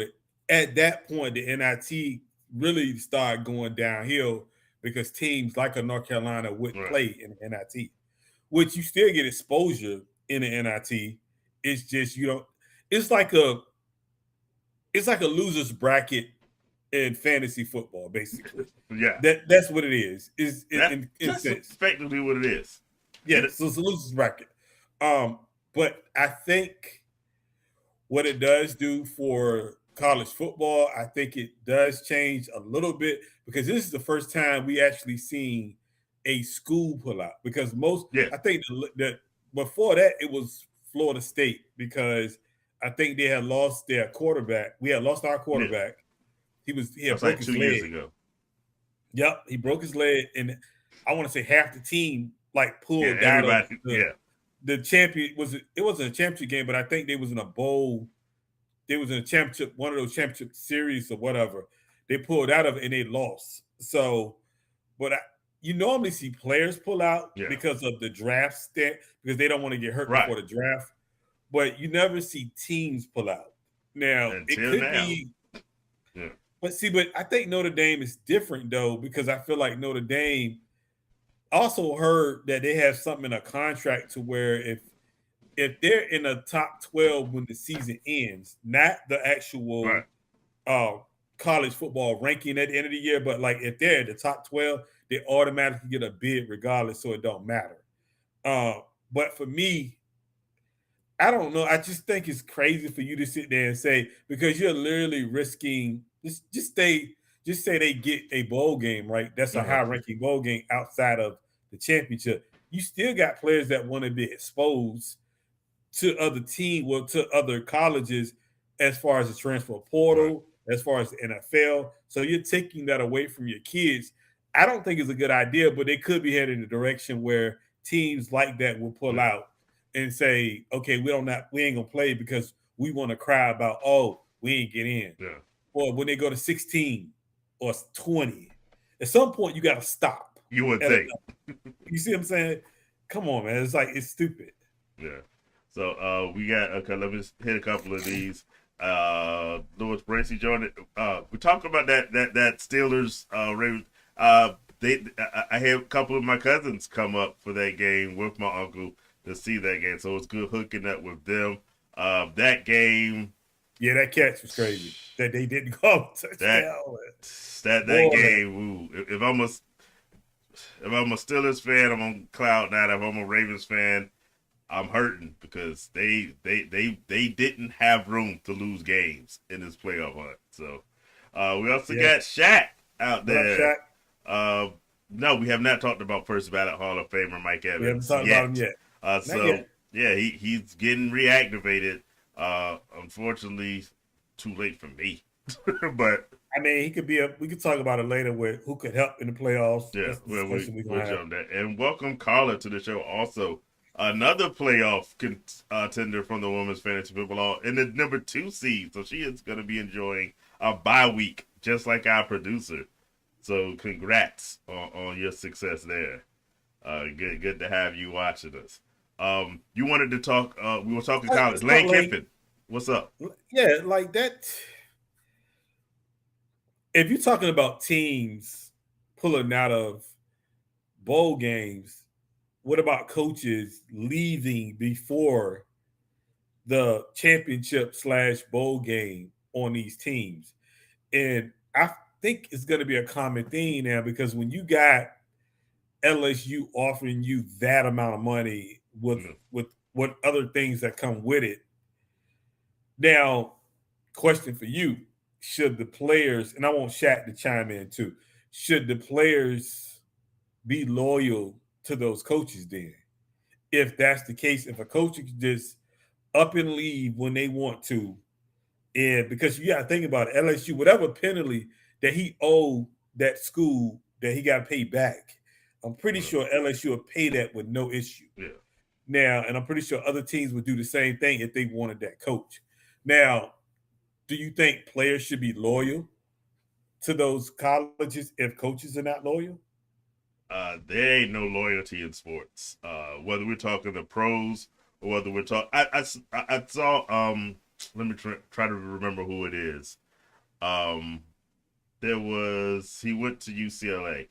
at that point, the NIT really started going downhill because teams like a North Carolina would play in the NIT, which you still get exposure in the NIT. It's just it's like a loser's bracket in fantasy football, basically. Yeah, that's what it is. That's effectively what it is. Yeah, so it's a loser's bracket. But I think what it does do for college football, I think it does change a little bit because this is the first time we actually seen a school pull out. Because I think that before that it was Florida State because I think they had lost their quarterback. We had lost our quarterback. Yeah. He had broke his leg. 2 years ago. Yep, he broke his leg, and I want to say half the team pulled out of the champion. It wasn't a championship game, but I think they was in a bowl. They was in a championship, one of those championship series or whatever. They pulled out of it and they lost. So, but you normally see players pull out because of the draft stat because they don't want to get hurt before the draft. But you never see teams pull out. Now it could be. Yeah. But I think Notre Dame is different though because I feel like Notre Dame also heard that they have something in a contract to where if they're in the top 12 when the season ends, not the actual college football ranking at the end of the year, but if they're in the top 12, they automatically get a bid regardless, so it don't matter. But for me, I don't know. I just think it's crazy for you to sit there and say because you're literally risking just say they get a bowl game, right? That's a high-ranking bowl game outside of the championship. You still got players that want to be exposed to other to other colleges as far as the transfer portal, as far as the NFL. So you're taking that away from your kids. I don't think it's a good idea, but they could be headed in a direction where teams like that will pull out and say, okay, we ain't gonna play because we want to cry about, we ain't get in. Yeah. Or when they go to 16 or 20, at some point you got to stop. You would think. You see what I'm saying? Come on, man. It's stupid. Yeah. So we got let me just hit a couple of these. Louis Bracy joined it. We talked about that Steelers Ravens. I had a couple of my cousins come up for that game with my uncle to see that game, so it's good hooking up with them. That game. Yeah, that catch was crazy. That they didn't call touchdown. That game. Ooh, if I'm a Steelers fan, I'm on cloud nine. If I'm a Ravens fan, I'm hurting because they didn't have room to lose games in this playoff hunt. So we also got Shaq out there. Shaq? No, we have not talked about first ballot Hall of Famer Mike Evans. We haven't talked about him yet. He's getting reactivated. Unfortunately, too late for me. But I mean, he could be we could talk about it later with who could help in the playoffs. yeah, That's the well, discussion we're we'll gonna have. jump that. And welcome Carla to the show. Also, another playoff contender from the women's fantasy football in the number 2 seed. So she is going to be enjoying a bye week, just like our producer. So congrats on your success there. Good to have you watching us. You wanted to talk. We were talking college. Let's talk Lane Lane. Kiffin, what's up? Yeah, like that. If you're talking about teams pulling out of bowl games, what about coaches leaving before the championship / bowl game on these teams? And I think it's going to be a common theme now because when you got LSU offering you that amount of money with what other things that come with it. Now, question for you: should the players, and I want Shaq to chime in too, should the players be loyal to those coaches then? If that's the case, if a coach can just up and leave when they want to, and because you got to think about it, LSU, whatever penalty that he owed that school that he got to pay back, I'm pretty sure LSU would pay that with no issue. Yeah. Now, and I'm pretty sure other teams would do the same thing if they wanted that coach. Now, do you think players should be loyal to those colleges if coaches are not loyal? There ain't no loyalty in sports. Whether we're talking the pros or whether we're talking, I saw. Let me try to remember who it is. There was he went to UCLA.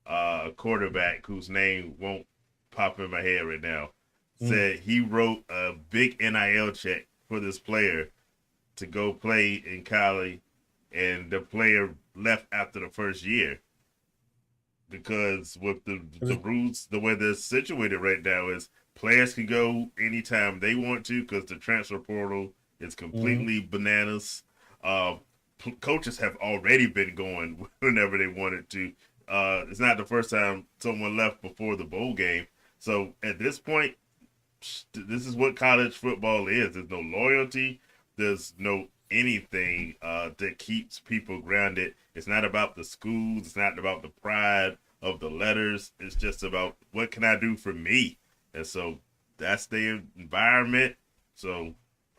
A quarterback whose name won't pop in my head right now said he wrote a big NIL check for this player to go play in college, and the player left after the first year because with the rules, the way they're situated right now is players can go anytime they want to because the transfer portal is completely bananas. Coaches have already been going whenever they wanted to. It's not the first time someone left before the bowl game. So at this point, this is what college football is. There's no loyalty. There's no anything that keeps people grounded. It's not about the schools. It's not about the pride of the letters. It's just about what can I do for me. And so that's the environment. So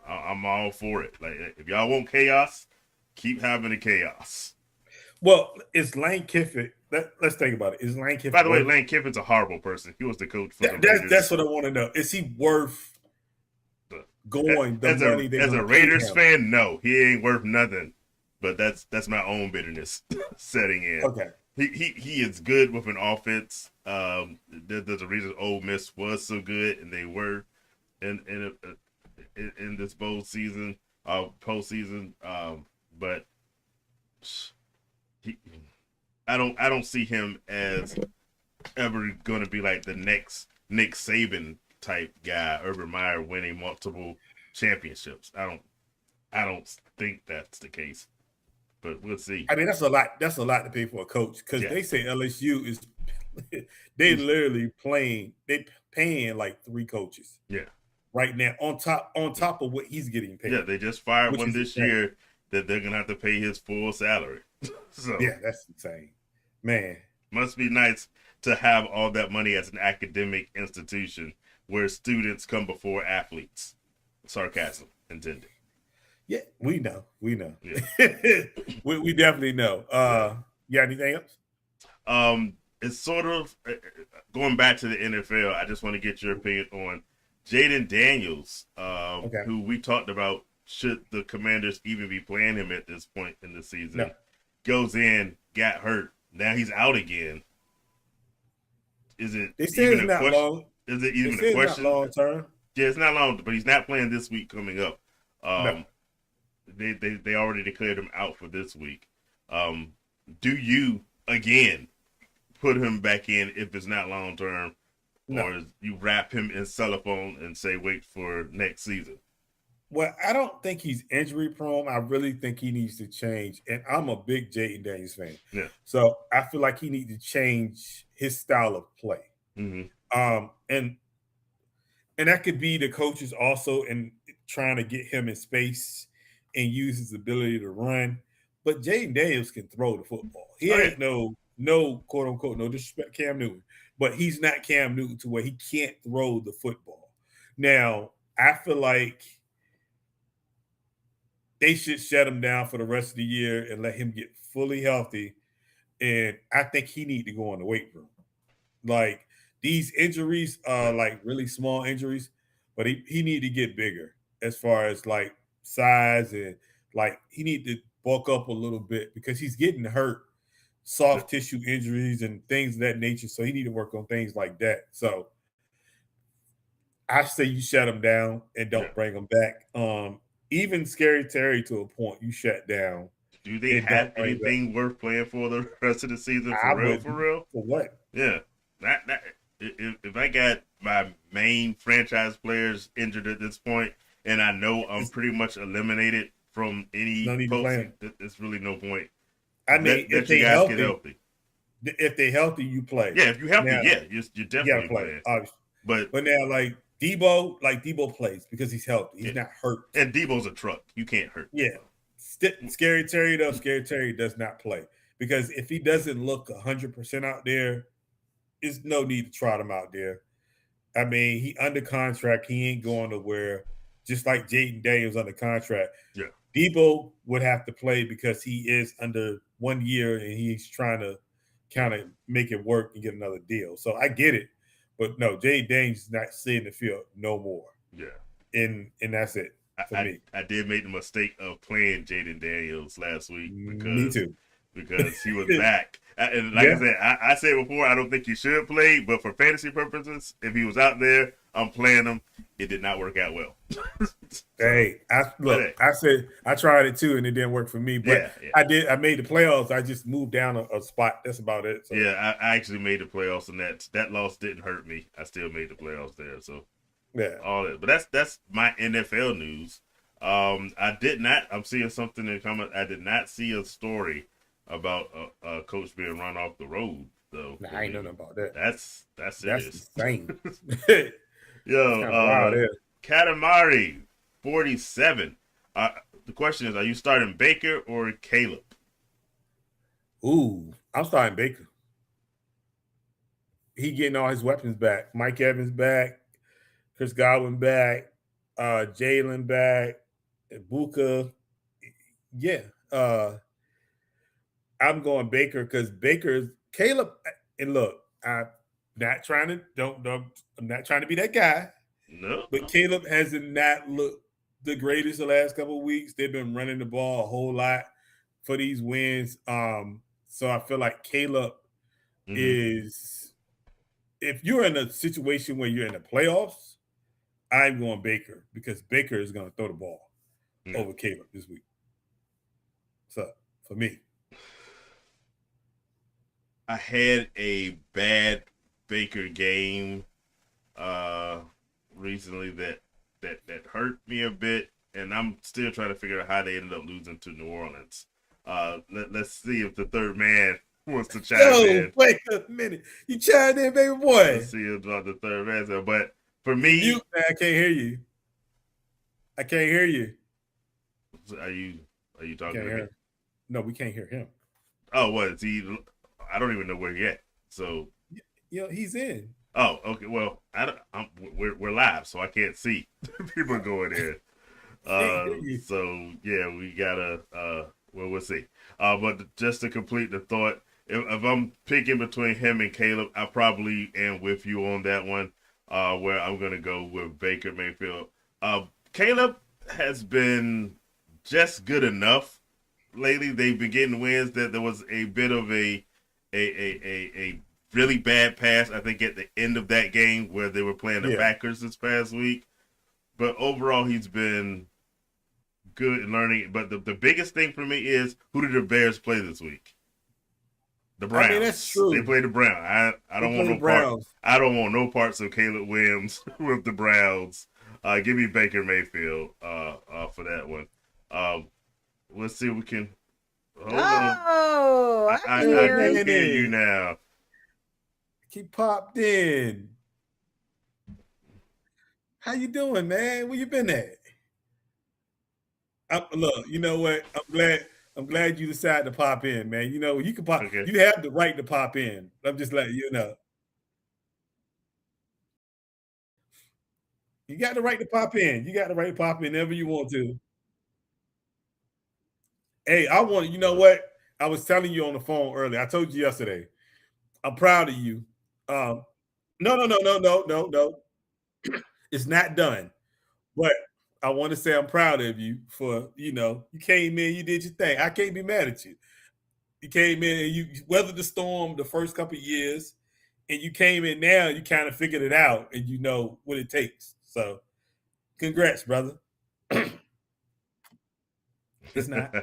I'm all for it. Like if y'all want chaos, keep having the chaos. Well, is Lane Kiffin? Let's think about it. Is Lane Kiffin? By the way, Lane Kiffin's a horrible person. He was the coach for the Raiders. That's what I want to know. Is he worth going the money they're as going a to pay Raiders him? fan? No, he ain't worth nothing. But that's my own bitterness setting in. Okay. He is good with an offense. There's a reason Ole Miss was so good, and they were in this bowl season, postseason. But I don't see him as ever going to be like the next Nick Saban type guy, Urban Meyer winning multiple championships. I don't think that's the case, but we'll see. I mean, that's a lot. That's a lot to pay for a coach because they say LSU is they literally paying like 3 coaches. Yeah. Right now, on top of what he's getting paid. Yeah, they just fired one this year that they're gonna have to pay his full salary. So yeah, that's insane, man. Must be nice to have all that money as an academic institution where students come before athletes. Sarcasm intended. Yeah, we know. Yeah. we definitely know. You got anything else? It's sort of going back to the NFL. I just want to get your opinion on Jaden Daniels, who we talked about. Should the Commanders even be playing him at this point in the season? No. Goes in, got hurt. Now he's out again. Is it they say even it's a question? Long. Is it even a question? Not long term. Yeah, it's not long, but he's not playing this week coming up. No. They already declared him out for this week. Do you again put him back in if it's not long term, or you wrap him in cellophane and say wait for next season? Well, I don't think he's injury prone. I really think he needs to change. And I'm a big Jaden Daniels fan. Yeah. So I feel like he needs to change his style of play. Mm-hmm. And that could be the coaches also in trying to get him in space and use his ability to run. but Jaden Daniels can throw the football. He Oh yeah, ain't no quote unquote no disrespect Cam Newton, but he's not Cam Newton to where he can't throw the football. Now I feel like they should shut him down for the rest of the year and let him get fully healthy. And I think he need to go in the weight room. Like these injuries are yeah, like really small injuries, but he need to get bigger as far as like size and like he need to bulk up a little bit because he's getting hurt, yeah. soft tissue injuries and things of that nature. So he need to work on things like that. So I say you shut him down and Yeah. don't bring him back. Even Scary Terry to a point you shut down Do they and don't have bring back. anything worth playing for the rest of the season? For I real, for wouldn't real? for what? Yeah. That if I got my main franchise players injured at this point, and I know I'm It's, pretty much eliminated from it's any no need to play postseason, him. there's really no point. I mean, Let you guys get healthy. if they healthy, you play. Yeah, if you're healthy, Now yeah, you're you gotta definitely play, playing. obviously. But But now, like Debo plays because he's healthy. He's yeah, not hurt. and Debo's a truck. You can't hurt Yeah, Debo. Scary Terry though. Scary Terry does not play because if he doesn't look 100% out there, there's no need to trot him out there. I mean, he under contract. He ain't going nowhere. Just like Jaden Daniels under contract. Yeah, Debo would have to play because he is under 1 year and he's trying to kind of make it work and get another deal. So I get it. But no, Jaden Daniels is not seeing the field no more. yeah. And that's it for me. I did make the mistake of playing Jaden Daniels last week Me too. because he was back. And like I Yeah. said, I said before, I don't think he should play, but for fantasy purposes, if he was out there, I'm playing him. It did not work out well. So, Hey, I but look, hey, I said I tried it too and it didn't work for me. But yeah, yeah, I made the playoffs. I just moved down a spot. That's about it. So yeah. I actually made the playoffs, and that loss didn't hurt me. I still made the playoffs there. So yeah. all that, but that's my NFL news. I did not. I'm seeing something in comment. I did not see a story about a coach being run off the road. So Nah, for I ain't know me, nothing about that. that's That's serious. insane. That's Yo, kind of wild there. Katamari, 47. The question is, are you starting Baker or Caleb? Ooh, I'm starting Baker. He getting all his weapons back. Mike Evans back, Chris Godwin back, Jalen back, Buka. Yeah. I'm going Baker because Baker's Caleb. And look, I'm not trying to don't I'm not trying to be that guy, No, but Caleb hasn't not looked the greatest the last couple of weeks. They've been running the ball a whole lot for these wins. So I feel like Caleb mm-hmm. is if you're in a situation where you're in the playoffs, I'm going Baker because Baker is going to throw the ball Yeah. over Caleb this week. So for me, I had a bad Baker game recently that hurt me a bit, and I'm still trying to figure out how they ended up losing to New Orleans. Let's see if the third man wants to chime in. wait a minute, you chimed in, baby boy. Let's see about the third man. But for You me, mute, man. I can't hear you. I can't hear you. are you Can't talking to hear me? him. No, we can't hear him. Oh, what is he? I don't even know where he at. So, He's in. oh, okay. Well, we're live, so I can't see people going in. Can't hear you. So yeah, we gotta. Well, we'll see. But just to complete the thought, if I'm picking between him and Caleb, I probably am with you on that one. Where I'm gonna go with Baker Mayfield. Caleb has been just good enough lately. They've been getting wins. That there was a bit of a really bad pass, I think, at the end of that game where they were playing the Yeah. Packers this past week. But overall, he's been good in learning. But the biggest thing for me is, who did the Bears play this week? The Browns. I mean, that's true. They played the Browns. I They don't play want the no part. Browns. I don't want no parts of Caleb Williams with the Browns. Give me Baker Mayfield for that one. Let's see if we can. Hold on. Oh, I I can hear can him. hear you now. He popped in. How you doing, man? Where you been at? Look, you know what? I'm glad. I'm glad you decided to pop in, man. You know, you can pop. Okay. You have the right to pop in. I'm just letting you know. You got the right to pop in. You got the right to pop in whenever you want to. Hey, I want. You know what? I was telling you on the phone earlier. I told you yesterday. I'm proud of you. Um, no, no, no, no, no, no, no. It's not done. But I want to say I'm proud of you for, you came in, you did your thing. I can't be mad at you. You came in and you weathered the storm the first couple of years, and you came in now, you kind of figured it out and you know what it takes. So congrats, brother. It's not.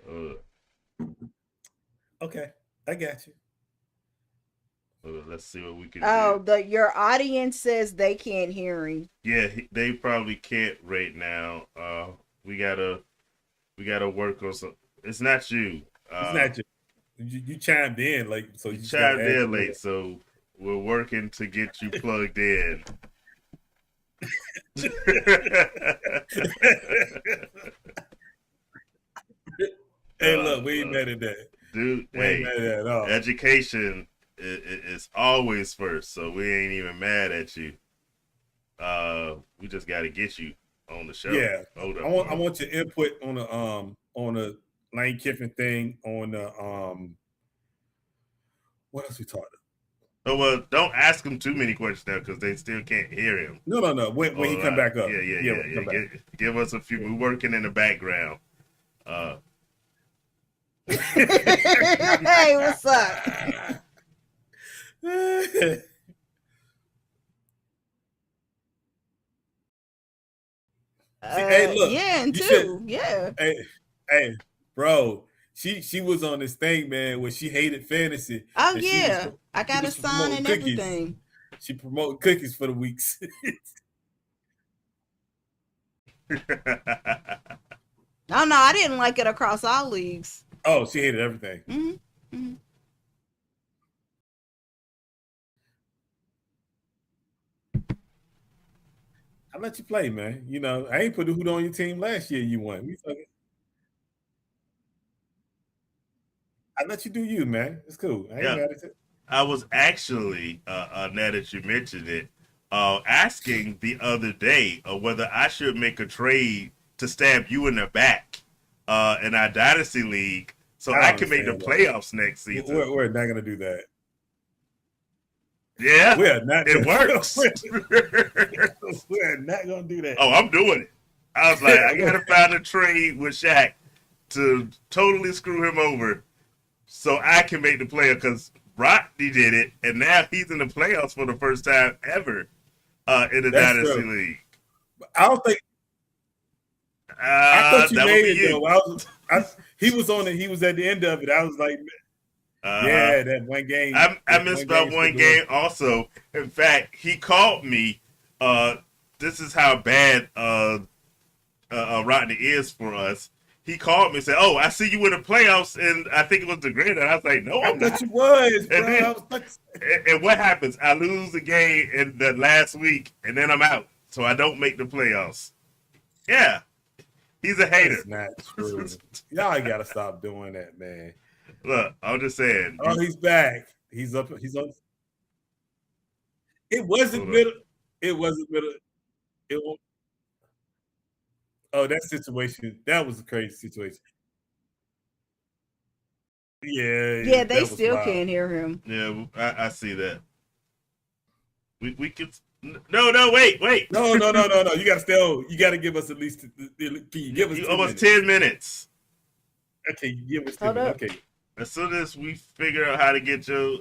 uh, Okay. I got you. let's see what we can Oh, do. your audience says they can't hear him. Yeah, they probably can't right now. We gotta work on some. It's not you. It's not you chimed in like so you You just gotta chimed add in to late, so we're working to get you plugged in. Hey, look, we ain't mad at that. Dude, We ain't hey, mad at that at all. education is always first, so we ain't even mad at you. We just got to get you on the show. Yeah, Hold up. I want your input on the Lane Kiffin thing on the what else we talked about? Oh well, don't ask him too many questions now because they still can't hear him. No. When he come back up. Yeah. When he come back. Give us a few. We're working in the background. Hey, what's up? Hey, look, Yeah, and you two. should. Yeah. Hey, bro. She was on this thing, man, where she hated fantasy, Oh and yeah. I she got a was sign promoting and cookies. everything. She promoted cookies for the weeks. No, no, I didn't like it across all leagues. Oh, she hated everything. Hmm. I let you play, man. You know, I ain't put who on your team last year. You won. I let you do you, man. It's cool. I ain't Yeah, mad at it. I was actually now that you mentioned it, asking the other day whether I should make a trade to stab you in the back in our dynasty league so I I don't can make the understand that. playoffs next season. We're not gonna do that. Yeah, We're not. it works. We're not gonna do that. Oh, I'm doing it. I was like, I gotta find a trade with Shaq to totally screw him over so I can make the player because Rodney did it, and now he's in the playoffs for the first time ever in the That's Dynasty true. League. I don't think. I thought you That would made be it you. though. He was on it. He was at the end of it. I was like, yeah, that one game. I missed about one game also. In fact, he called me. This is how bad Rodney is for us. He called me and said, "Oh, I see you in the playoffs," and I think it was the Grand. And I was like, "No, I I'm thought not." you was, bro. And then, I was like, and what happens? I lose the game in the last week, and then I'm out, so I don't make the playoffs. Yeah, he's a hater. that's not true. Y'all gotta stop doing that, man. Look, I'm just saying. Oh, he's back. He's up. He's on. It wasn't Hold up. middle. It wasn't middle. It. Oh, that situation. That was a crazy situation. Yeah, Yeah, they that was still wild. can't hear him. Yeah, I see that. We could. No, wait. No. You gotta stay on. You gotta give us at least. Can you give us 2 almost minutes? 10 minutes. Okay, you give us 10 Hold minutes. up. Okay. As soon as we figure out how to get your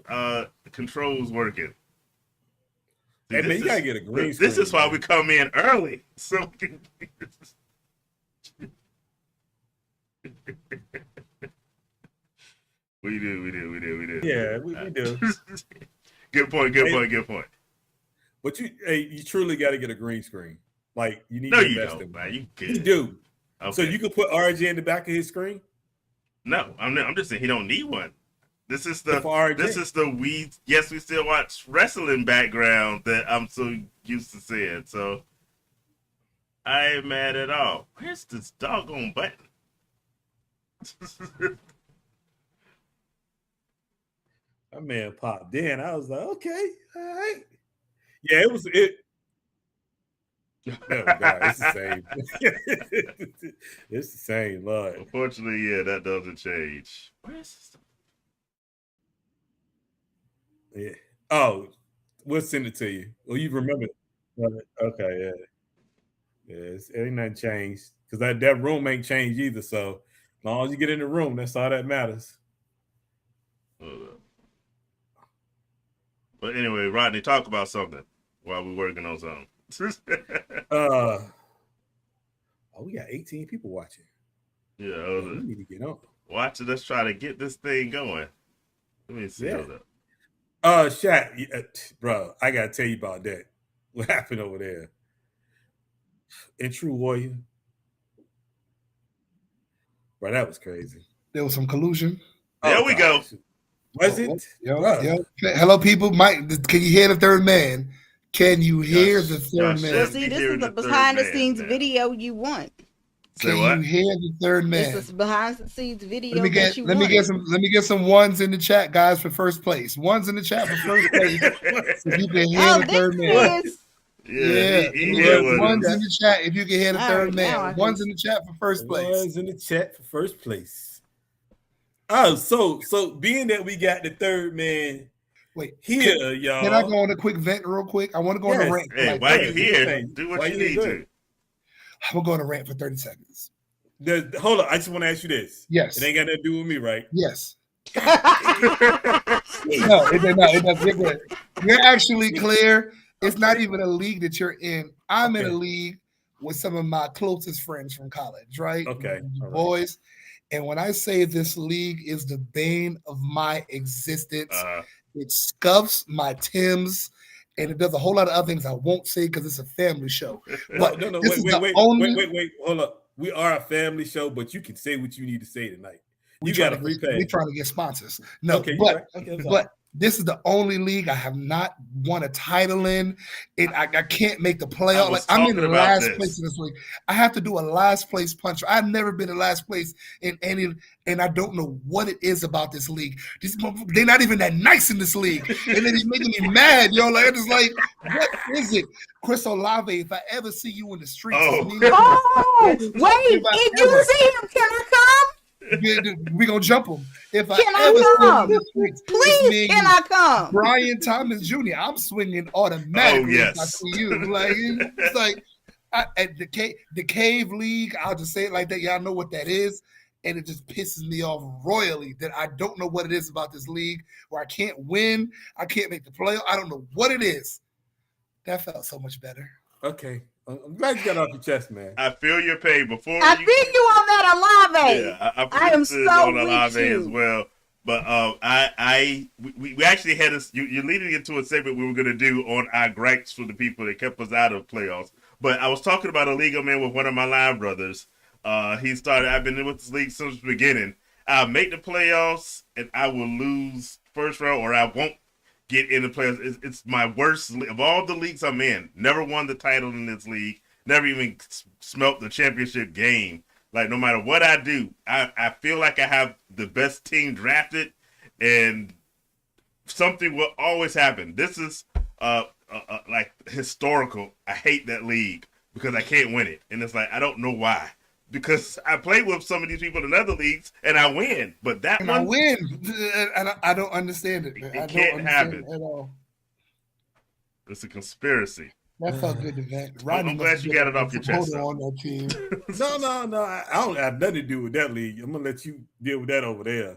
controls working. See, Hey man, you gotta get a green screen. This is why man. we come in early. So we do. Yeah, we do. Good point. But you truly got to get a green screen. Like you need No, to you invest don't. in. Man, you You good. do. Okay. So you can put RJ in the back of his screen. No, I'm just saying he don't need one. This is the For RJ. this is the we still watch wrestling background that I'm so used to seeing. So I ain't mad at all. Where's this doggone button? My man popped in. I was like, okay, all right. Yeah, it was it. Oh God, it's the same. It's the same, Lord. Unfortunately, yeah, that doesn't change. Where's this? Yeah. Oh, we'll send it to you. Well, you remember? Okay, yeah. Yes, ain't nothing changed because that room ain't changed either. So as long as you get in the room, that's all that matters. But anyway, Rodney, talk about something while we're working on something. Oh, we got 18 people watching. Yeah, we need to get on. Watch it. Let's try to get this thing going. Let me see. Yeah. Shaq, bro, I gotta tell you about that. What happened over there? In True Warrior, bro, that was crazy. There was some collusion. There we go. Was it? Yeah. Hello, people. Mike, can you hear the third man? Can you hear the third man? Well, see, this is the behind-the-scenes video you want. Can you hear the third man? This is behind-the-scenes video Let me get some ones in the chat, guys, for first place. Ones in the chat for first place. If you can hear the third man. Ones in the chat if you can hear the third man. Ones in the chat for first place. Ones in the chat for first place. Oh, so being that we got the third man here, y'all. Can I go on a quick vent real quick? I want to go on a rant. Hey, while you here, do what you need to. I'm going to go on a rant for 30 seconds. Hold on. I just want to ask you this. Yes. It ain't got nothing to do with me, right? Yes. No, it doesn't. You're actually clear. It's not even a league that you're in. I'm in a league with some of my closest friends from college, right? Okay. Boys. And when I say this league is the bane of my existence, it scuffs my Timbs, and it does a whole lot of other things I won't say because it's a family show. But no, wait, hold up. We are a family show, but you can say what you need to say tonight. We're trying to get sponsors. No, but this is the only league I have not won a title in. I can't make the playoff. Like I'm in the last place in this league. I have to do a last place punch. I've never been in last place in any, and I don't know what it is about this league. They're not even that nice in this league, and then it's making me mad, yo. Like it's like, what is it? Chris Olave, if I ever see you in the streets, wait, if you see him, can I come? We're gonna jump him. If I ever see him, please, can I come? Brian Thomas Jr., I'm swinging automatically if I see you. Like it's like at the Cave League, I'll just say it like that. Y'all know what that is. And it just pisses me off royally that I don't know what it is about this league where I can't win. I can't make the playoff. I don't know what it is. That felt so much better. Okay. I'm glad you got off your chest, man. I feel your pain. I feel you on that Olave. Yeah, I am so on Olave as well. But we actually had you're leading into a segment we were going to do on our gripes for the people that kept us out of playoffs. But I was talking about a league I'm in with one of my line brothers. I've been in with this league since the beginning. I'll make the playoffs and I will lose first round, or I won't get in the playoffs. It's my worst of all the leagues I'm in. Never won the title in this league. Never even smelt the championship game. Like no matter what I do, I feel like I have the best team drafted, and something will always happen. This is like historical. I hate that league because I can't win it, and it's like I don't know why. Because I play with some of these people in other leagues and I win, but I win, and I don't understand it. It can't happen at all. It's a conspiracy. That felt good to that. I'm glad you got it off your chest. On that team. No. I don't have nothing to do with that league. I'm gonna let you deal with that over there.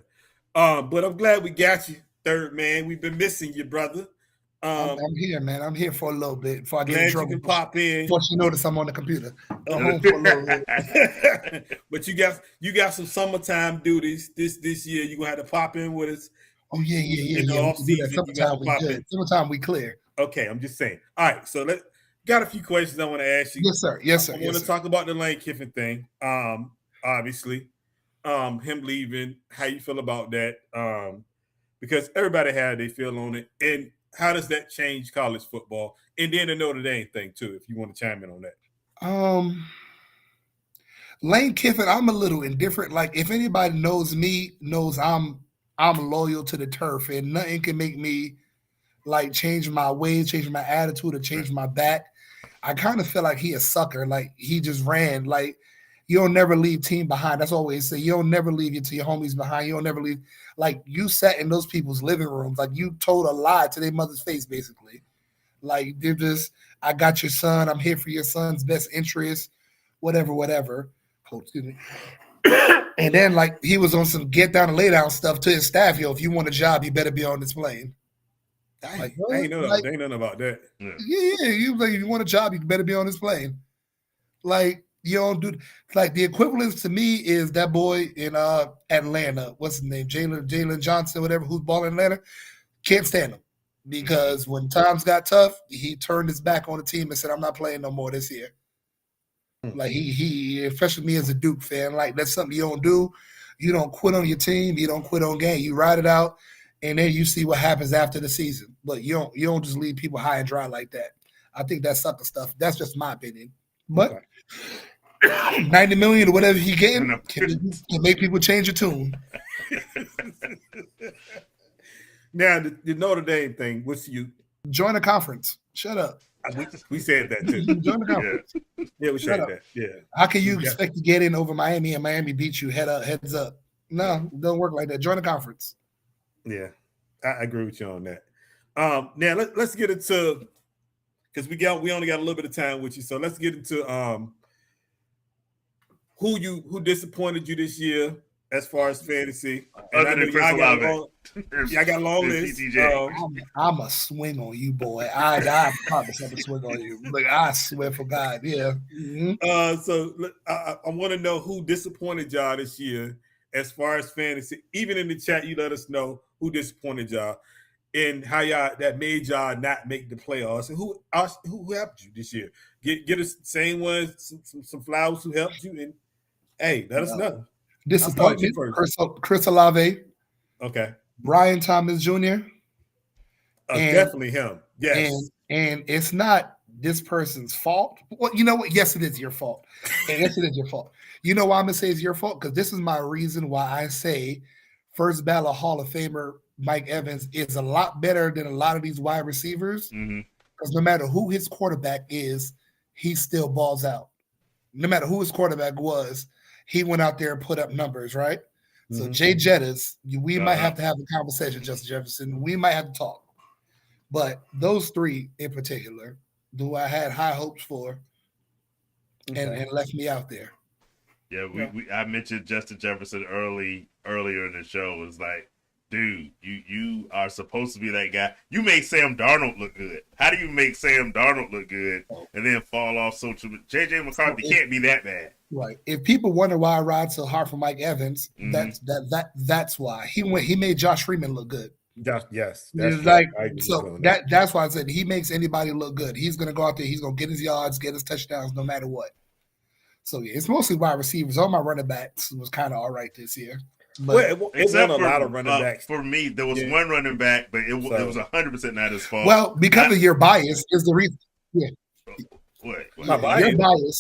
But I'm glad we got you, third man. We've been missing you, brother. I'm here, man. I'm here for a little bit before I get in trouble. You can pop in. Before you notice I'm on the computer. I'm home for a little bit. But you got some summertime duties this year. You gonna have to pop in with us. Oh yeah. Off season, summertime we clear. Okay, I'm just saying. All right, so got a few questions I want to ask you. Yes, sir. I want to talk about the Lane Kiffin thing. Obviously, him leaving. How you feel about that? Because everybody had their feel on it, and how does that change college football? And then the Notre Dame thing too, if you want to chime in on that. Lane Kiffin, I'm a little indifferent. Like if anybody knows me, knows I'm loyal to the turf, and nothing can make me like change my ways, change my attitude, or change my back. I kind of feel like he a sucker. Like he just ran. Like you don't never leave team behind. That's always say. You don't never leave your homies behind. You don't never leave. Like you sat in those people's living rooms. Like you told a lie to their mother's face, basically. Like they're just, I got your son. I'm here for your son's best interest. Whatever. Oh, excuse me. And then like he was on some get down and lay down stuff to his staff. Yo, if you want a job, you better be on this plane. Like, I ain't nothing about that. Yeah. You like, if you want a job, you better be on this plane. Like you don't do like the equivalence to me is that boy in Atlanta. What's his name? Jalen Johnson, whatever, who's balling in Atlanta. Can't stand him because when times got tough, he turned his back on the team and said, "I'm not playing no more this year." Like he, especially me as a Duke fan, like that's something you don't do. You don't quit on your team. You don't quit on game. You ride it out, and then you see what happens after the season. But you don't just leave people high and dry like that. I think that's sucker stuff. That's just my opinion. But 90 million or whatever he getting can make people change a tune. Now the Notre Dame thing. What's you join a conference? Shut up. We said that too. Join the conference. Yeah, we said that. Yeah. How can you expect to get in over Miami and Miami beat you heads up? No, it don't work like that. Join the conference. Yeah, I agree with you on that. Now let's get into because we only got a little bit of time with you, so let's get into who disappointed you this year as far as fantasy. And Other than Chris Olave. I got a long list. I'm a swing on you, boy. I promise I'm a swing on you. Like I swear for God, yeah. Mm-hmm. So I want to know who disappointed y'all this year as far as fantasy. Even in the chat, you let us know who disappointed y'all and how y'all that made y'all not make the playoffs, and who helped you this year. Get us same ones, some flowers who helped you, and hey, let us know. Disappointment. Chris Olave. Okay. Brian Thomas Jr. Definitely him. Yes. And it's not this person's fault. Well, you know what? Yes, it is your fault. And yes, it is your fault. You know why I'm gonna say it's your fault? Because this is my reason why I say first ballot Hall of Famer Mike Evans is a lot better than a lot of these wide receivers. Because no matter who his quarterback is, he still balls out. No matter who his quarterback was, he went out there and put up numbers, right? So Jay Jettas, we might have to have a conversation, Justin Jefferson. We might have to talk. But those three in particular, who I had high hopes for, and left me out there. Yeah, I mentioned Justin Jefferson earlier in the show. It was like, dude, you are supposed to be that guy. You make Sam Darnold look good. How do you make Sam Darnold look good and then fall off social? JJ McCarthy can't be that bad. Right. If people wonder why I ride so hard for Mike Evans, that's why he made Josh Freeman look good. Yes. That's like so that's why I said he makes anybody look good. He's gonna go out there, he's gonna get his yards, get his touchdowns, no matter what. So yeah, it's mostly wide receivers. All my running backs was kind of all right this year. But except for a lot of running backs. For me, there was one running back, but it was 100% not his fault. Well, because of your bias is the reason. Yeah.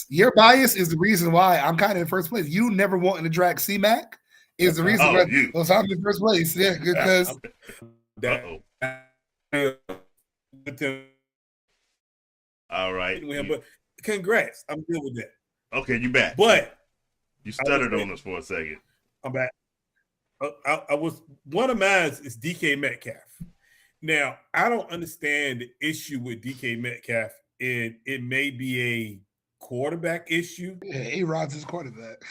Your bias is the reason why I'm kind of in first place. You never wanting to drag C-Mac is the reason why I'm in first place. Yeah, because all right. But congrats. I'm good with that. Okay, you back. But you stuttered on us for a second. I'm back. I was one of mine is DK Metcalf. Now, I don't understand the issue with DK Metcalf. It may be a quarterback issue. Yeah, A-Rod's his quarterback.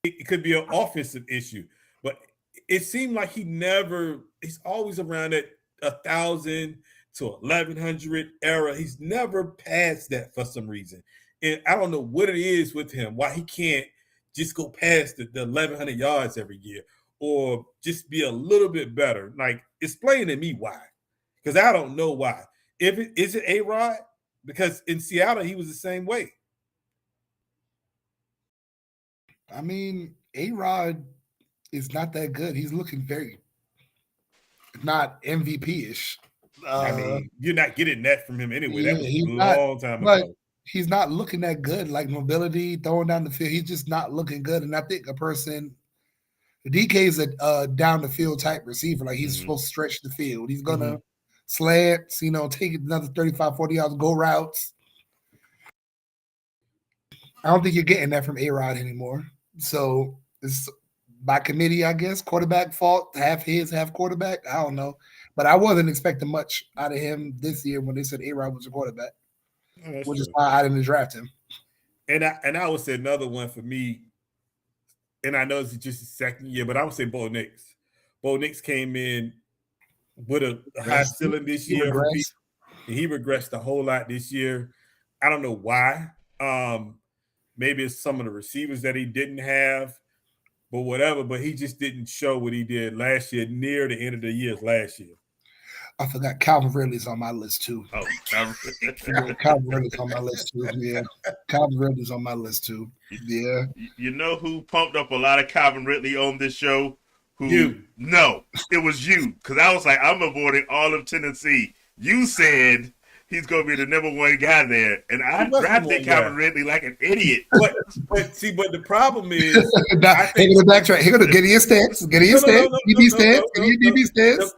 It could be an offensive issue, but it seemed like he's always around that 1,000 to 1,100 era. He's never passed that for some reason. And I don't know what it is with him, why he can't just go past the 1,100 yards every year or just be a little bit better. Like, explain to me why, because I don't know why. Is it A-Rod? Because in Seattle, he was the same way. I mean, A-Rod is not that good. He's looking very not MVP-ish. I mean, you're not getting that from him anyway. That was a long time ago. he's not looking that good. Like mobility, throwing down the field, he's just not looking good. And I think DK is a down the field type receiver. Like he's supposed to stretch the field. He's gonna slants, take another 35, 40 yards, go routes. I don't think you're getting that from A-Rod anymore. So it's by committee, I guess. Quarterback fault, half his, half quarterback. I don't know. But I wasn't expecting much out of him this year when they said A-Rod was a quarterback, which is why I didn't draft him. And I would say another one for me, and I know it's just his second year, but I would say Bo Nix. Bo Nix came in with a high ceiling this year. He regressed a whole lot this year. I don't know why. Maybe it's some of the receivers that he didn't have, but whatever. But he just didn't show what he did last year near the end of the year last year. I forgot Calvin Ridley's on my list too. Oh, Calvin Ridley's on my list too. Yeah, Calvin Ridley's on my list too. Yeah. You know who pumped up a lot of Calvin Ridley on this show? You. No, it was you. Because I was like, I'm avoiding all of Tennessee. You said he's going to be the number one guy there. And I drafted Calvin Ridley like an idiot. But the problem is... backtrack. He going to get your stats. Get your stats.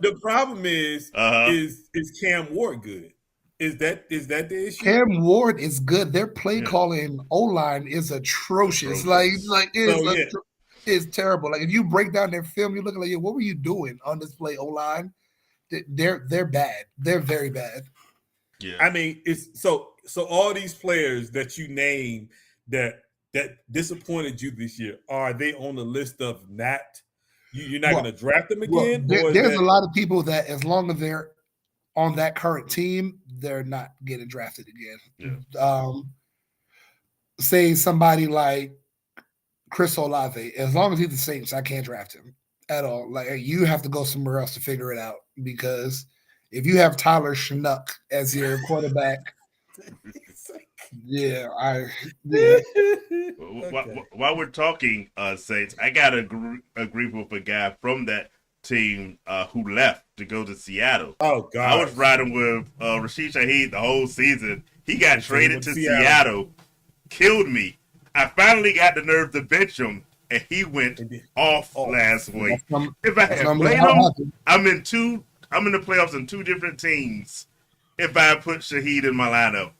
The problem is Cam Ward good? Is that the issue? Cam Ward is good. Their play calling O-line is atrocious. It's terrible. Like if you break down their film, you look like, what were you doing on this play O-line? They're bad. They're very bad. Yeah. I mean, it's so all these players that you name that disappointed you this year, are they on the list of you're not going to draft them again? There's a lot of people that as long as they're on that current team, they're not getting drafted again. Yeah. Say somebody like Chris Olave, as long as he's the Saints, I can't draft him at all. Like you have to go somewhere else to figure it out, because if you have Tyler Schnuck as your quarterback, While we're talking Saints, I got to agree with a guy from that team who left to go to Seattle. Oh God! I was riding with Rashid Shaheed the whole season. He got traded to Seattle, killed me. I finally got the nerve to bench him, and he went off last week. If I had played him, I'm in the playoffs in two different teams. If I put Shaheed in my lineup,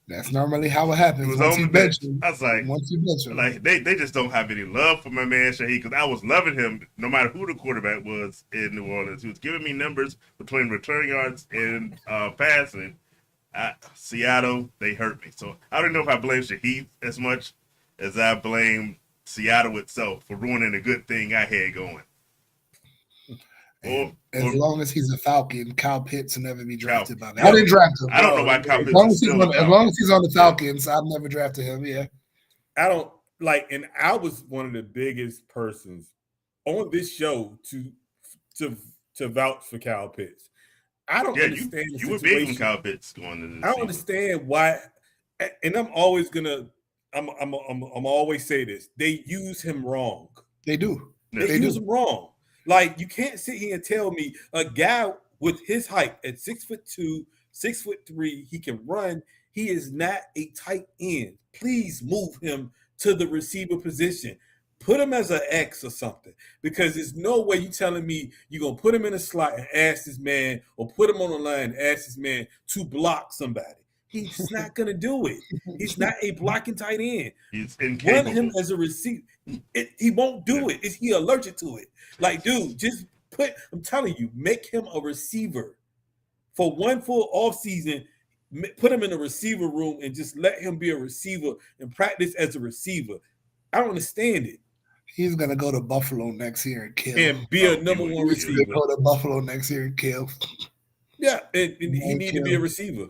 that's normally how it happens. It was once on you the bench. I was like, once you bench him, like they just don't have any love for my man Shaheed, because I was loving him no matter who the quarterback was in New Orleans. He was giving me numbers between return yards and passing. Seattle, they hurt me. So I don't know if I blame Shaheed as much as I blame Seattle itself for ruining a good thing I had going. As long as he's a Falcon, Kyle Pitts will never be drafted by me. I didn't draft him. I don't know why Kyle Pitts as long as he's on the Falcons, I've never drafted him. Yeah. I don't like, and I was one of the biggest persons on this show to vouch for Kyle Pitts. I don't understand you were big on Kyle Pitts going into this. I don't understand why, and I'm always gonna I'm always say this. They use him wrong. They do. They use him wrong. Like, you can't sit here and tell me a guy with his height at 6'2", 6'3", he can run. He is not a tight end. Please move him to the receiver position. Put him as an X or something, because there's no way you telling me you're going to put him in a slot and ask this man, or put him on the line and ask this man to block somebody. He's not going to do it. He's not a blocking tight end. He's incapable. Run him as a receiver. He won't do it. He allergic to it. Like, dude, just I'm telling you, make him a receiver. For one full offseason, put him in a receiver room and just let him be a receiver and practice as a receiver. I don't understand it. He's going to go to Buffalo next year and kill. And be a number one receiver. He's going to go to Buffalo next year and kill. Yeah, and he need to be a receiver.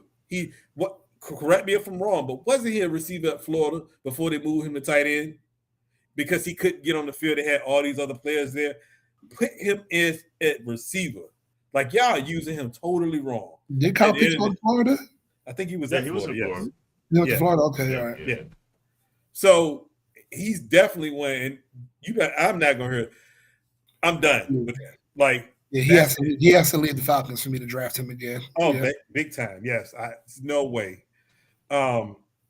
Correct me if I'm wrong, but wasn't he a receiver at Florida before they moved him to tight end? Because he couldn't get on the field. They had all these other players there. Put him as a receiver. Like, y'all are using him totally wrong. Did Kyle Pitts go to Florida? I think he was at Florida. Yes. He went to Florida? Okay, all right. Yeah. So he's definitely one. I'm not going to hurt. I'm done with that. Like, yeah, he has to leave the Falcons for me to draft him again. Oh, yeah. Big time. Yes. No way.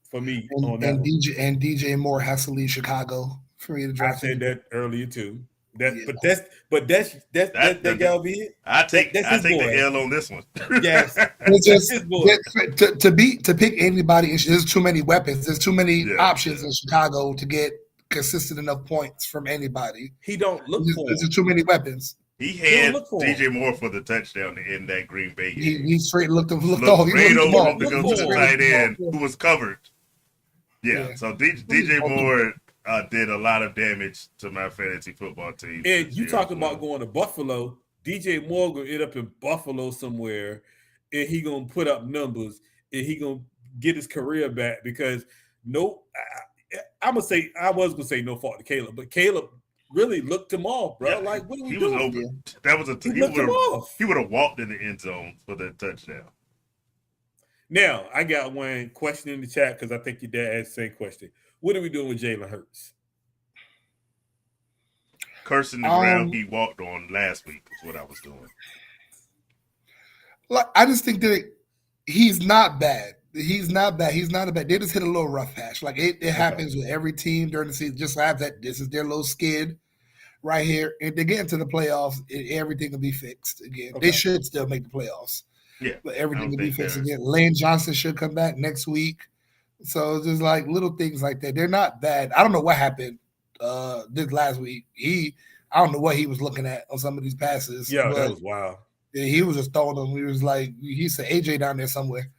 for me and, on that. DJ Moore has to leave Chicago for me to draft. I said that earlier too. That gotta be it. I take the L on this one. Yes, it's just to pick anybody. There's too many weapons. There's too many options in Chicago to get consistent enough points from anybody. He don't look for. There's too many weapons. He had DJ Moore for the touchdown in that Green Bay game. He straight looked off. He looked over to go to the tight end who was covered. Yeah. So DJ Moore did a lot of damage to my fantasy football team. And you talking about going to Buffalo? DJ Moore gonna end up in Buffalo somewhere, and he gonna put up numbers, and he gonna get his career back because I was gonna say no fault to Caleb, but Caleb really looked him off, bro. Yeah, like what are we he doing? was open. That was he would have walked in the end zone for that touchdown. Now I got one question in the chat because I think your dad asked the same question. What are we doing with Jalen Hurts? Cursing the ground he walked on last week is what I was doing. Like I just think that he's not bad. He's not bad. He's not a bad. They just hit a little rough patch. Like it happens with every team during the season. Just have that. This is their little skid right here. And they get into the playoffs, everything will be fixed again. Okay. They should still make the playoffs. Yeah, but everything will be fixed again. Lane Johnson should come back next week. So there's like little things like that. They're not bad. I don't know what happened this last week. I don't know what he was looking at on some of these passes. Yeah, that was wild. Yeah, he was just throwing them. He was like, he said AJ down there somewhere.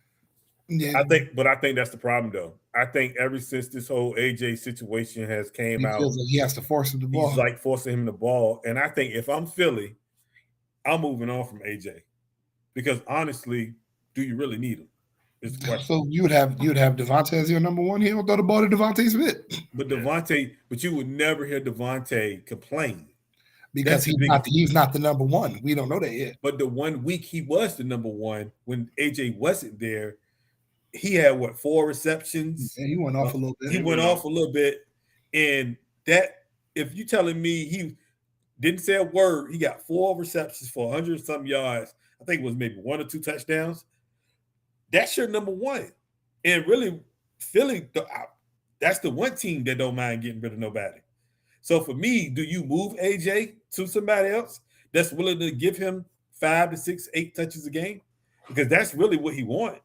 Yeah. I think that's the problem though. I think ever since this whole AJ situation has came out, like he has to force him the ball. He's like forcing him the ball. And I think if I'm Philly, I'm moving on from AJ. Because honestly, do you really need him? Is the question. So you'd have Devontae as your number one. He don't throw the ball to Devontae Smith. But you would never hear Devontae complain. Because he's not the number one. We don't know that yet. But the 1 week he was the number one when AJ wasn't there, he had 4 receptions. Yeah, he went off a little bit. He went off a little bit. And that, if you're telling me he didn't say a word, he got 4 receptions for 100 some yards. I think it was maybe 1 or 2 touchdowns. That's your number one. And really, Philly, that's the one team that don't mind getting rid of nobody. So for me, do you move AJ to somebody else that's willing to give him 5 to 6, 8 touches a game? Because that's really what he wants.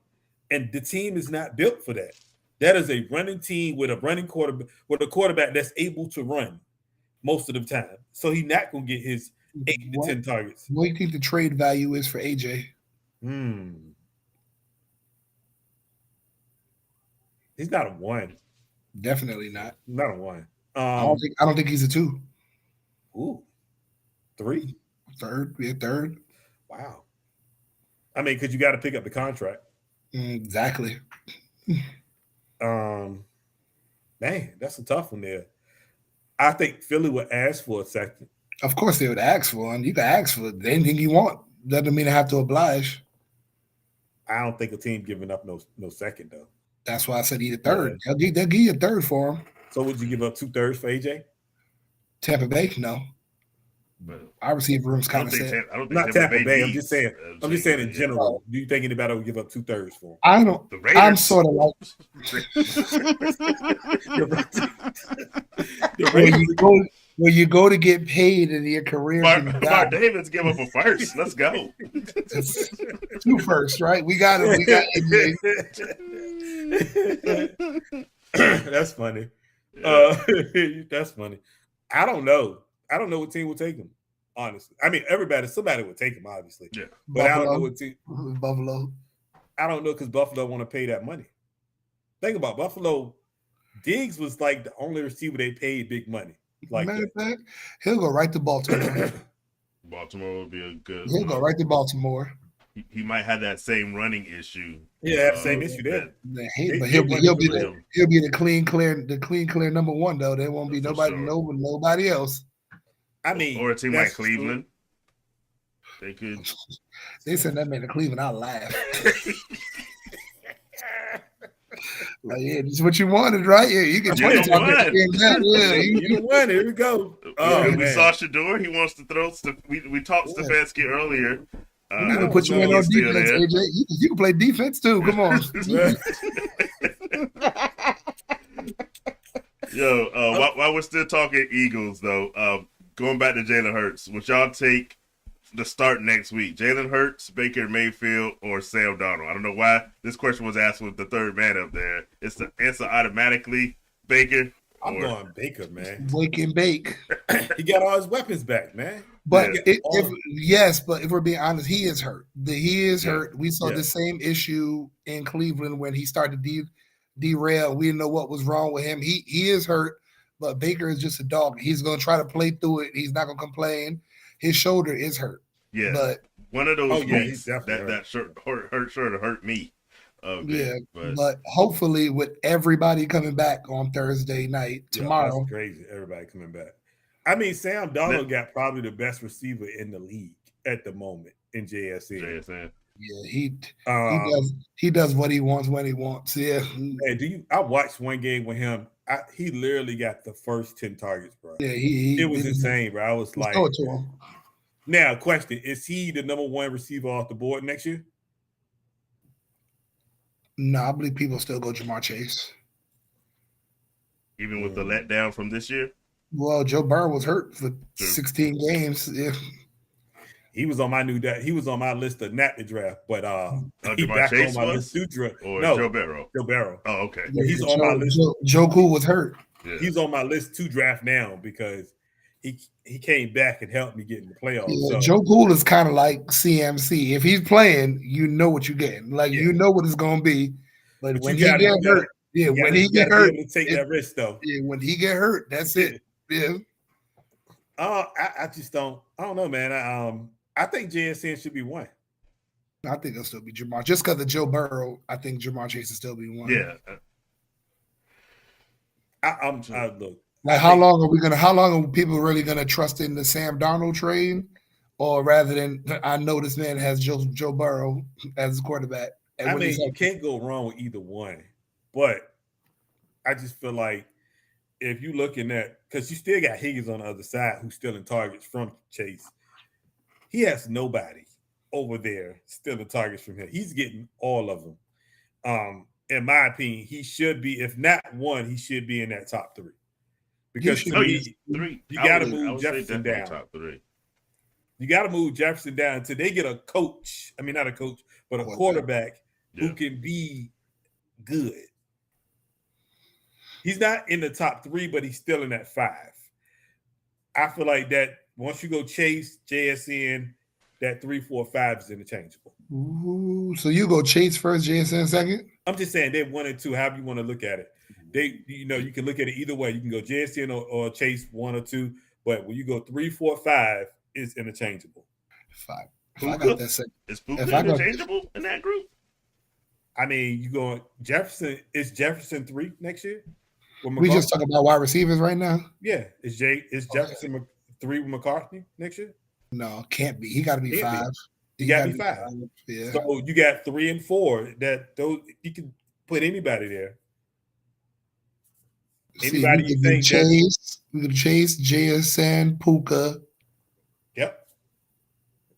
And the team is not built for that. That is a running team with a running quarterback, with a quarterback that's able to run most of the time. So he's not going to get his 8 to 10 targets. What do you think the trade value is for AJ? He's not a 1. Definitely not. Not a 1. I don't think he's a 2. Ooh, 3? Third. Be a third. Wow. I mean, because you got to pick up the contract. Exactly. Man, that's a tough one there. I think Philly would ask for a second. Of course they would ask for one. You can ask for anything you want. Doesn't mean I have to oblige. I don't think a team giving up no second though. That's why I said either third. Yeah. They'll give you a third for him. So would you give up 2/3 for AJ? Tampa Bay, no. But our receiver room's kind of set. Not Tampa Bay. I'm just saying in general. Do you think anybody would give up 2/3 for him? I don't. I'm sort of like when you go to get paid in your career. Mark Davis give up a first. Let's go. 2 firsts, right? We got it. That's funny. That's funny. I don't know what team will take him. Honestly, I mean, somebody would take him, obviously. Yeah, but Buffalo, I don't know what team. Buffalo. I don't know because Buffalo want to pay that money. Think about Buffalo. Diggs was like the only receiver they paid big money. Like matter of fact, he'll go right to Baltimore. Baltimore would be a good. He'll go right to Baltimore. He might have that same running issue. Yeah, same issue there. But he'll be the clean clear number one though. There won't be nobody else. I mean, or a team like Cleveland. They could. They send that man to Cleveland. I'll laugh. Like, yeah, this is what you wanted, right? Yeah, you can play. You won. Here we go. We saw Shador. He wants to throw. We talked Stefanski earlier. We're gonna put you in on defense, AJ. You can play defense too. Come on. Yo, while we're still talking Eagles, though, going back to Jalen Hurts, would y'all take the start next week? Jalen Hurts, Baker Mayfield, or Sam Darnold? I don't know why this question was asked with the third man up there. It's the answer automatically Baker. I'm going Baker, man. Wake and bake. He got all his weapons back, man. But if we're being honest, he is hurt. He is hurt. We saw the same issue in Cleveland when he started derail. We didn't know what was wrong with him. He is hurt, but Baker is just a dog. He's going to try to play through it. He's not going to complain. His shoulder is hurt. Yeah, but one of those weeks that shirt hurt me. But hopefully with everybody coming back on Thursday night tomorrow. That's crazy. Everybody coming back. I mean, Sam Darnold got probably the best receiver in the league at the moment in JSN. Yeah, he does what he wants when he wants. Yeah. Hey, I watched one game with him. He literally got the first 10 targets, bro. Yeah, it was insane, bro. I was like, now, question: is he the number one receiver off the board next year? No, I believe people still go Jamar Chase. Even with the letdown from this year? Well, Joe Burrow was hurt for 16 games. Yeah. He was on my he was on my list of not to draft, but he Jamar back Chase on my list to draft. Or no, Joe Burrow. Joe Burrow. Oh, okay. He's on my list. Joe Cool was hurt. Yeah. He's on my list to draft now because he came back and helped me get in the playoffs. Yeah, so. Joe Cool is kind of like CMC. If he's playing, you know what you're getting. Like you know what it's going to be. But when he get hurt, when he get hurt, take that risk though. Yeah, when he get hurt, that's it. Yeah. I just don't. I don't know, man. I think JSN should be one. I think it'll still be Jamar. Just because of Joe Burrow, I think Jamar Chase will still be one. Yeah. Look. Like how long are people really gonna trust in the Sam Darnold trade? Or rather than I know this man has Joe Burrow as his quarterback. I mean, you can't go wrong with either one. But I just feel like if you're looking at, because you still got Higgins on the other side who's still in targets from Chase. He has nobody over there still in targets from him. He's getting all of them. In my opinion, he should be, if not one, he should be in that top three. Because you got to move Jefferson down. Top three. You got to move Jefferson down until they get a coach. I mean, not a coach, but a quarterback who can be good. He's not in the top three, but he's still in that 5. I feel like that once you go Chase, JSN, that 3, 4, 5 is interchangeable. Ooh, so you go Chase first, JSN second? I'm just saying they're 1 and 2, however you want to look at it. You can look at it either way. You can go JSN or Chase 1 or 2, but when you go 3, 4, 5, it's interchangeable. 5. If I got that second. Is Puka interchangeable in that group? I mean, you going Jefferson? Is Jefferson 3 next year? We just talking about wide receivers right now. Yeah, is Jefferson 3 with McCarthy next year? No, can't be. He got to be 5. He got to be 5. Yeah. So you got 3 and 4 that those you can put anybody there. Anybody you think? We could Chase, JSN, Puka. Yep,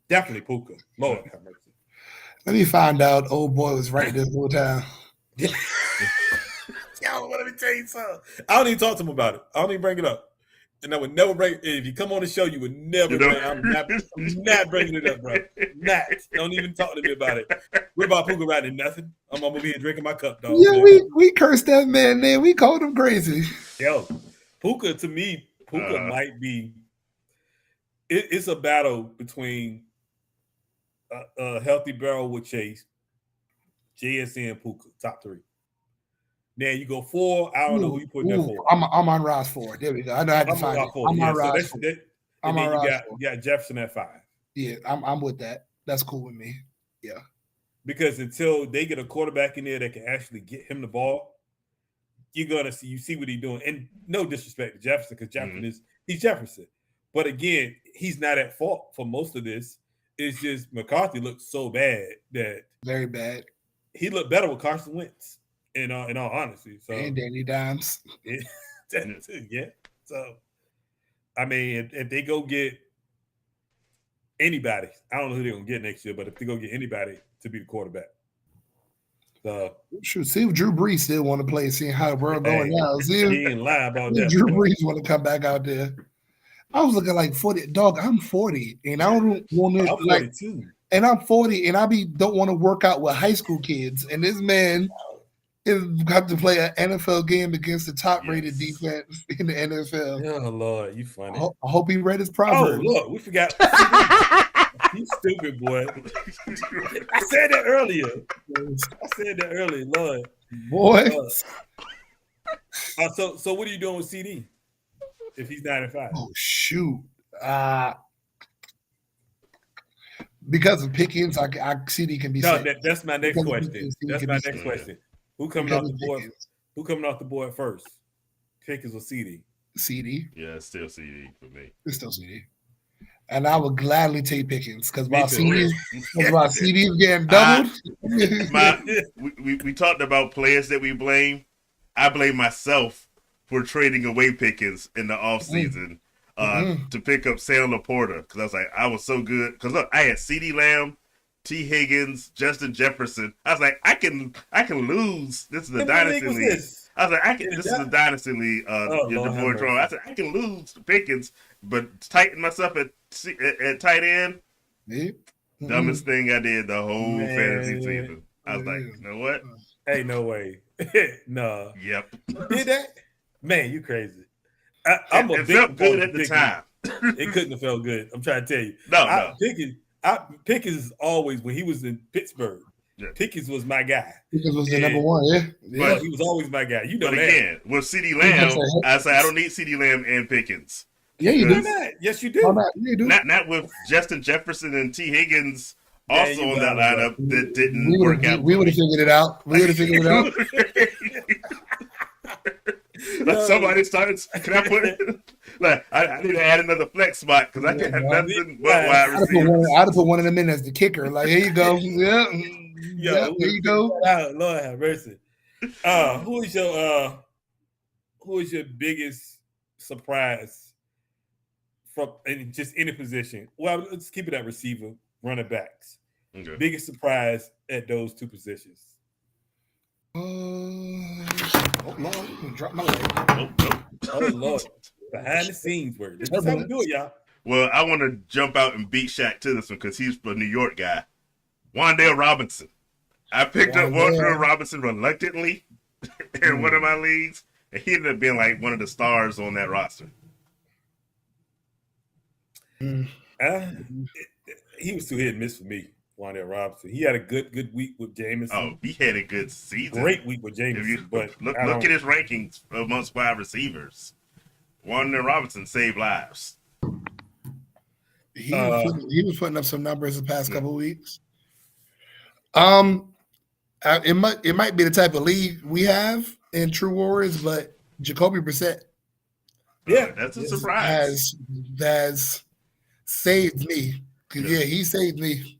definitely Puka. Lord have mercy. Let me find out. Old boy was right this whole time. Yo, let me tell you something. I don't even talk to him about it. I don't even bring it up. And I would never bring. If you come on the show, you would never. I'm not bringing it up, bro. Not. Don't even talk to me about it. What about Puka riding nothing? I'm over here drinking my cup, dog. Yeah, we cursed that man. There, we called him crazy. Yo, Puka to me, might be. It's a battle between a healthy barrel with Chase, JSN, Puka, top 3. Now you go 4. I don't know who you put there 4. I'm on Ross 4. There we go. I know how to find it. I'm on Ross 4. And then you got Jefferson at 5. Yeah, I'm with that. That's cool with me. Yeah. Because until they get a quarterback in there that can actually get him the ball, you're gonna see what he's doing. And no disrespect to Jefferson, because Jefferson he's Jefferson. But again, he's not at fault for most of this. It's just McCarthy looked so bad that very bad. He looked better with Carson Wentz. In all honesty, so and Danny Dimes, yeah. So, I mean, if they go get anybody, I don't know who they're gonna get next year, but if they go get anybody to be the quarterback, Shoot, see if Drew Brees still want to play, seeing how the world going now. See if, he didn't lie about that. Drew Brees want to come back out there. I was looking like 40. Dog, I'm 40, and I don't want to like. 42. And I'm 40, and don't want to work out with high school kids. And this man is got to play an NFL game against the top-rated defense in the NFL. Oh Lord, you funny. I hope he read his proverbs. Oh look, we forgot. You stupid boy. I said that earlier. Lord. Boy. So what are you doing with CD if he's 9-5? Oh shoot. Because of Pickens, I CD can be. No, that's my next question. Question. Who coming off the board? Who coming off the board first? Pickens or CD? CD. Yeah, it's still CD for me. It's still CD. And I would gladly take Pickens because while CD is getting doubled. We talked about players that we blame. I blame myself for trading away Pickens in the offseason. To pick up Sam Laporta because I was like, I was so good because look, I had CeeDee Lamb, T. Higgins, Justin Jefferson. I was like, I can lose. This is a dynasty league. I was like, this is a dynasty league. I said I can lose to Pickens, but tighten myself at tight end. Dumbest thing I did the whole fantasy season. I was like, you know what? Hey, no way. No. Yep. Did that? Man, you crazy. It felt good at the time. It couldn't have felt good. I'm trying to tell you. No. Pickens is always, when he was in Pittsburgh, Pickens was my guy. Pickens was the number one, But he was always my guy. You know but that. Again, with CeeDee Lamb, I said I don't need CeeDee Lamb and Pickens. Yeah, you do that. Yes, you do. Not with Justin Jefferson and T. Higgins also on that lineup that didn't work out. We would have figured it out. Somebody starts. Can I put it? Like I need to add another flex spot because I got nothing but wide receivers. I'd have put one of them in as the kicker. Like here you go. Yeah, there you go. Lord have mercy. Who is your biggest surprise from just any position? Well, let's keep it at receiver, running backs. Okay. Biggest surprise at those two positions. Oh Lord, drop my leg. Oh Lord, behind the scenes work. This is how we do it, y'all. Well, I want to jump out and beat Shaq to this one because he's a New York guy. Wan'Dale Robinson. I picked up Wan'Dale Robinson reluctantly in one of my leagues, and he ended up being like one of the stars on that roster. He was too hit and miss for me. Wan'Dale Robinson. He had a good week with Jameson. Oh, he had a good season. Great week with Jameson. But look at his rankings amongst wide receivers. Wan'Dale Robinson saved lives. He was putting up some numbers the past couple of weeks. It might be the type of league we have in True Warriors, but Jacoby Brissett, that's a surprise. Has saved me. Yeah, he saved me.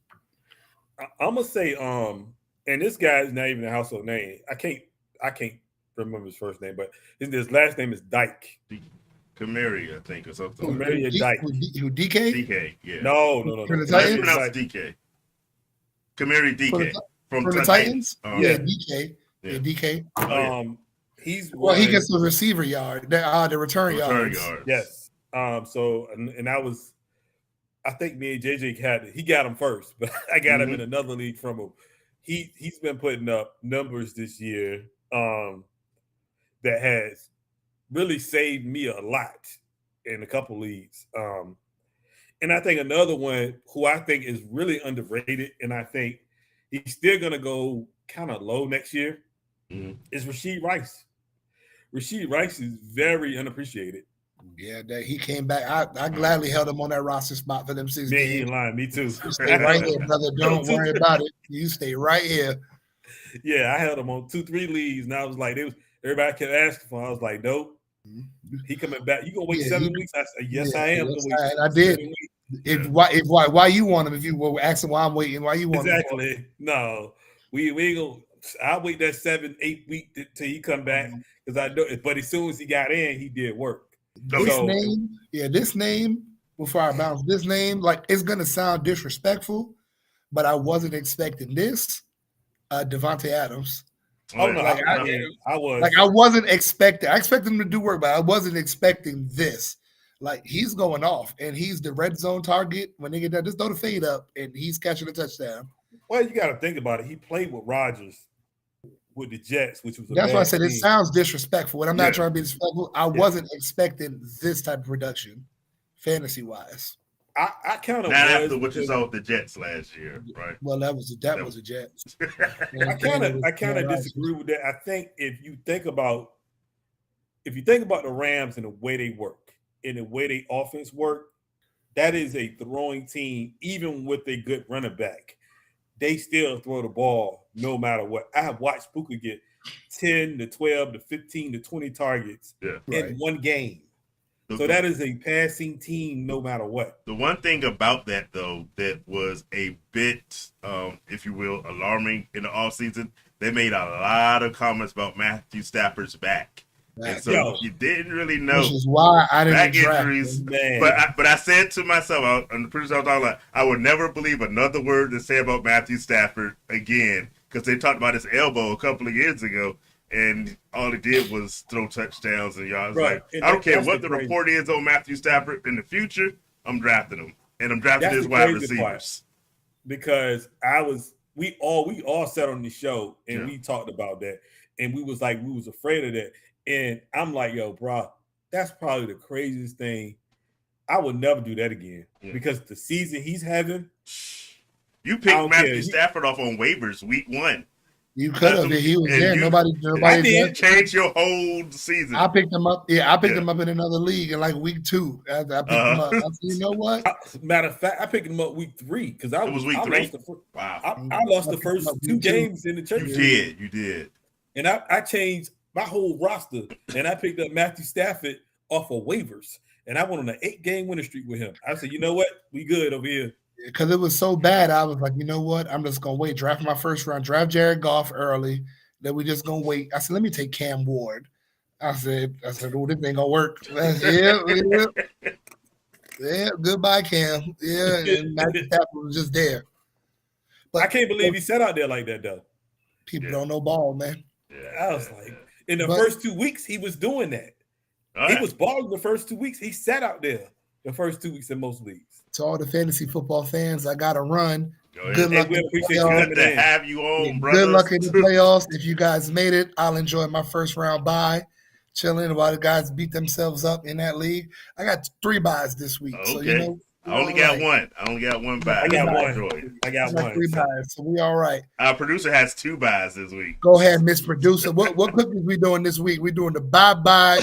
I'm gonna say, and this guy is not even a household name. I can't remember his first name, but his last name is Dyke. Kamari, I think, or something. Kamari Dyke. Who DK? DK, yeah. No. For the Titans? Pronounce DK. Kamari DK. From the Titans? DK. Yeah, DK. He gets the receiver yard, the return yards. Yes. So I was. I think me and JJ he got him first, but I got him in another league from him. He's been putting up numbers this year that has really saved me a lot in a couple leagues. And I think another one who I think is really underrated, and I think he's still going to go kind of low next year, is Rashee Rice. Rashee Rice is very unappreciated. Yeah, that he came back. I gladly held him on that roster spot for them 6 games. Man, you ain't lying. Me too. Stay right here, brother. Don't worry about it. You stay right here. Yeah, I held him on 2-3 leagues, and I was like, everybody kept asking for him. I was like, nope. He coming back. You gonna wait 7 weeks? I said, yes, I am. Yes, I did. Why you want him? If you were asking why I'm waiting, why you want him? Exactly. No, we ain't gonna. I'll wait that 7-8 week till he come back because I know. But as soon as he got in, he did work. This name, before I bounce, this name, like, it's gonna sound disrespectful, but I wasn't expecting this. Devontae Adams. Oh no, I wasn't expecting. I expected him to do work, but I wasn't expecting this. Like, he's going off, and he's the red zone target. When they get that, just throw the fade up, and he's catching a touchdown. Well, you got to think about it. He played with Rodgers with the Jets, which was that's why I said it sounds disrespectful. And I'm not trying to be disrespectful. I wasn't expecting this type of production, fantasy wise. I kind of not after what you saw with the Jets last year, right? Well, that was the Jets. I kind of disagree with that. I think if you think about the Rams and the way they work and the way they offense work, that is a throwing team. Even with a good running back, they still throw the ball no matter what. I have watched Puka get 10 to 12 to 15 to 20 targets in one game. So that is a passing team no matter what. The one thing about that, though, that was a bit, if you will, alarming in the offseason, they made a lot of comments about Matthew Stafford's back. And so you didn't really know. Which is why I didn't back injuries. But I said to myself, on the producer I was talking about, I would never believe another word to say about Matthew Stafford again, because they talked about his elbow a couple of years ago. And all he did was throw touchdowns and yards. Like, I don't care what the report is on Matthew Stafford in the future. I'm drafting him, and I'm drafting his wide receivers. Because we all sat on the show and we talked about that, and we was afraid of that. And I'm like, yo, bro, that's probably the craziest thing. I would never do that again because the season he's having. You picked Matthew Stafford off on waivers week 1. You could have. He was there. Nobody did change your whole season. I picked him up. Yeah, I picked him up in another league in like week 2. I picked him up. I said, you know what? Matter of fact, I picked him up week 3 because it was week 3. Wow. I lost the first 2 games in the church. You did. And I changed my whole roster, and I picked up Matthew Stafford off of waivers, and I went on an 8-game winning streak with him. I said, you know what? We good over here. Because it was so bad, I was like, you know what? I'm just gonna wait. Draft my first round. Draft Jared Goff early. Then we just gonna wait. I said, let me take Cam Ward. I said, oh, this ain't gonna work. Yeah. Goodbye, Cam. Yeah, and Matthew Stafford was just there. But I can't believe he sat out there like that, though. People don't know ball, man. I was like, in the first 2 weeks, he was doing that. He was balling the first 2 weeks. He sat out there the first 2 weeks in most leagues. To all the fantasy football fans, I got to run. Good luck. We appreciate you to have you on, brother. Good luck in the playoffs. If you guys made it, I'll enjoy my first round bye, chilling while the guys beat themselves up in that league. I got 3 buys this week. Okay. So, you know, I only got one. I only got one buy. I got one. 3 buys, so we all right. Our producer has 2 buys this week. Go ahead, Miss Producer. What cookies we doing this week? We doing the bye-bye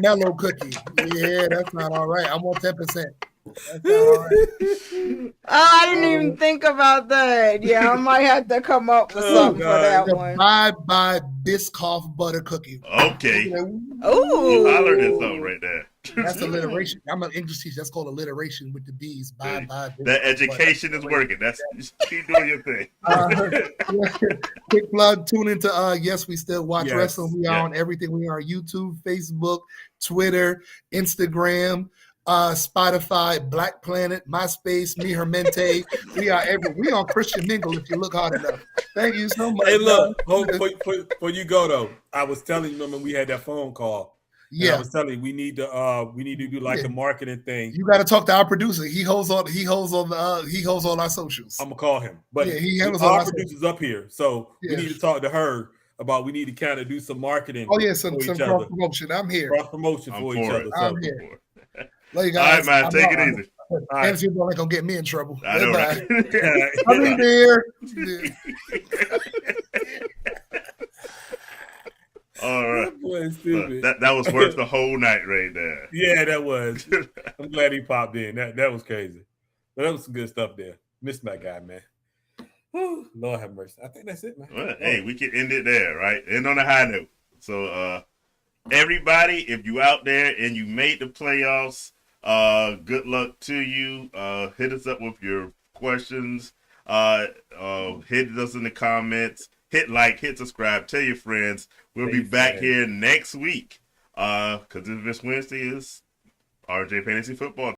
mellow cookie. Yeah, that's not all right. I want 10%. That's not all right. I didn't even think about that. Yeah, I might have to come up with something for that one. Bye Biscoff butter cookie. Okay. Oh, I learned that song right there. That's alliteration. I'm an English teacher. That's called alliteration with the B's. Bye. That education is working. That's keep doing your thing. Quick plug. Tune into Yes, we still watch wrestling. We are on everything. We are on YouTube, Facebook, Twitter, Instagram, Spotify, Black Planet, MySpace, Mi Hermente. We on Christian Mingle if you look hard enough. Thank you so much. Hey, look, before you go though, I was telling you, remember we had that phone call. Yeah, I was telling you we need to do like a marketing thing. You got to talk to our producer. He holds all our socials. I'm gonna call him, but he handles all our producers up here, so we need to talk to her about. We need to kind of do some marketing. Oh yeah, some cross promotion. I'm here. Cross promotion for each other. I'm here. Love you All guys. right, man. Take it easy. Fantasy football ain't gonna get me in trouble. I know, right? I'll be there. All right. That was worth the whole night right there. Yeah, that was. I'm glad he popped in. That was crazy. But that was some good stuff there. Missed my guy, man. Whew, Lord have mercy. I think that's it, man. Well, hey, we can end it there, right? End on a high note. So, everybody, if you out there and you made the playoffs, good luck to you. Hit us up with your questions. Hit us in the comments. Hit like, hit subscribe, tell your friends. We'll be back here next week. Because this Wednesday is RJ Fantasy Football.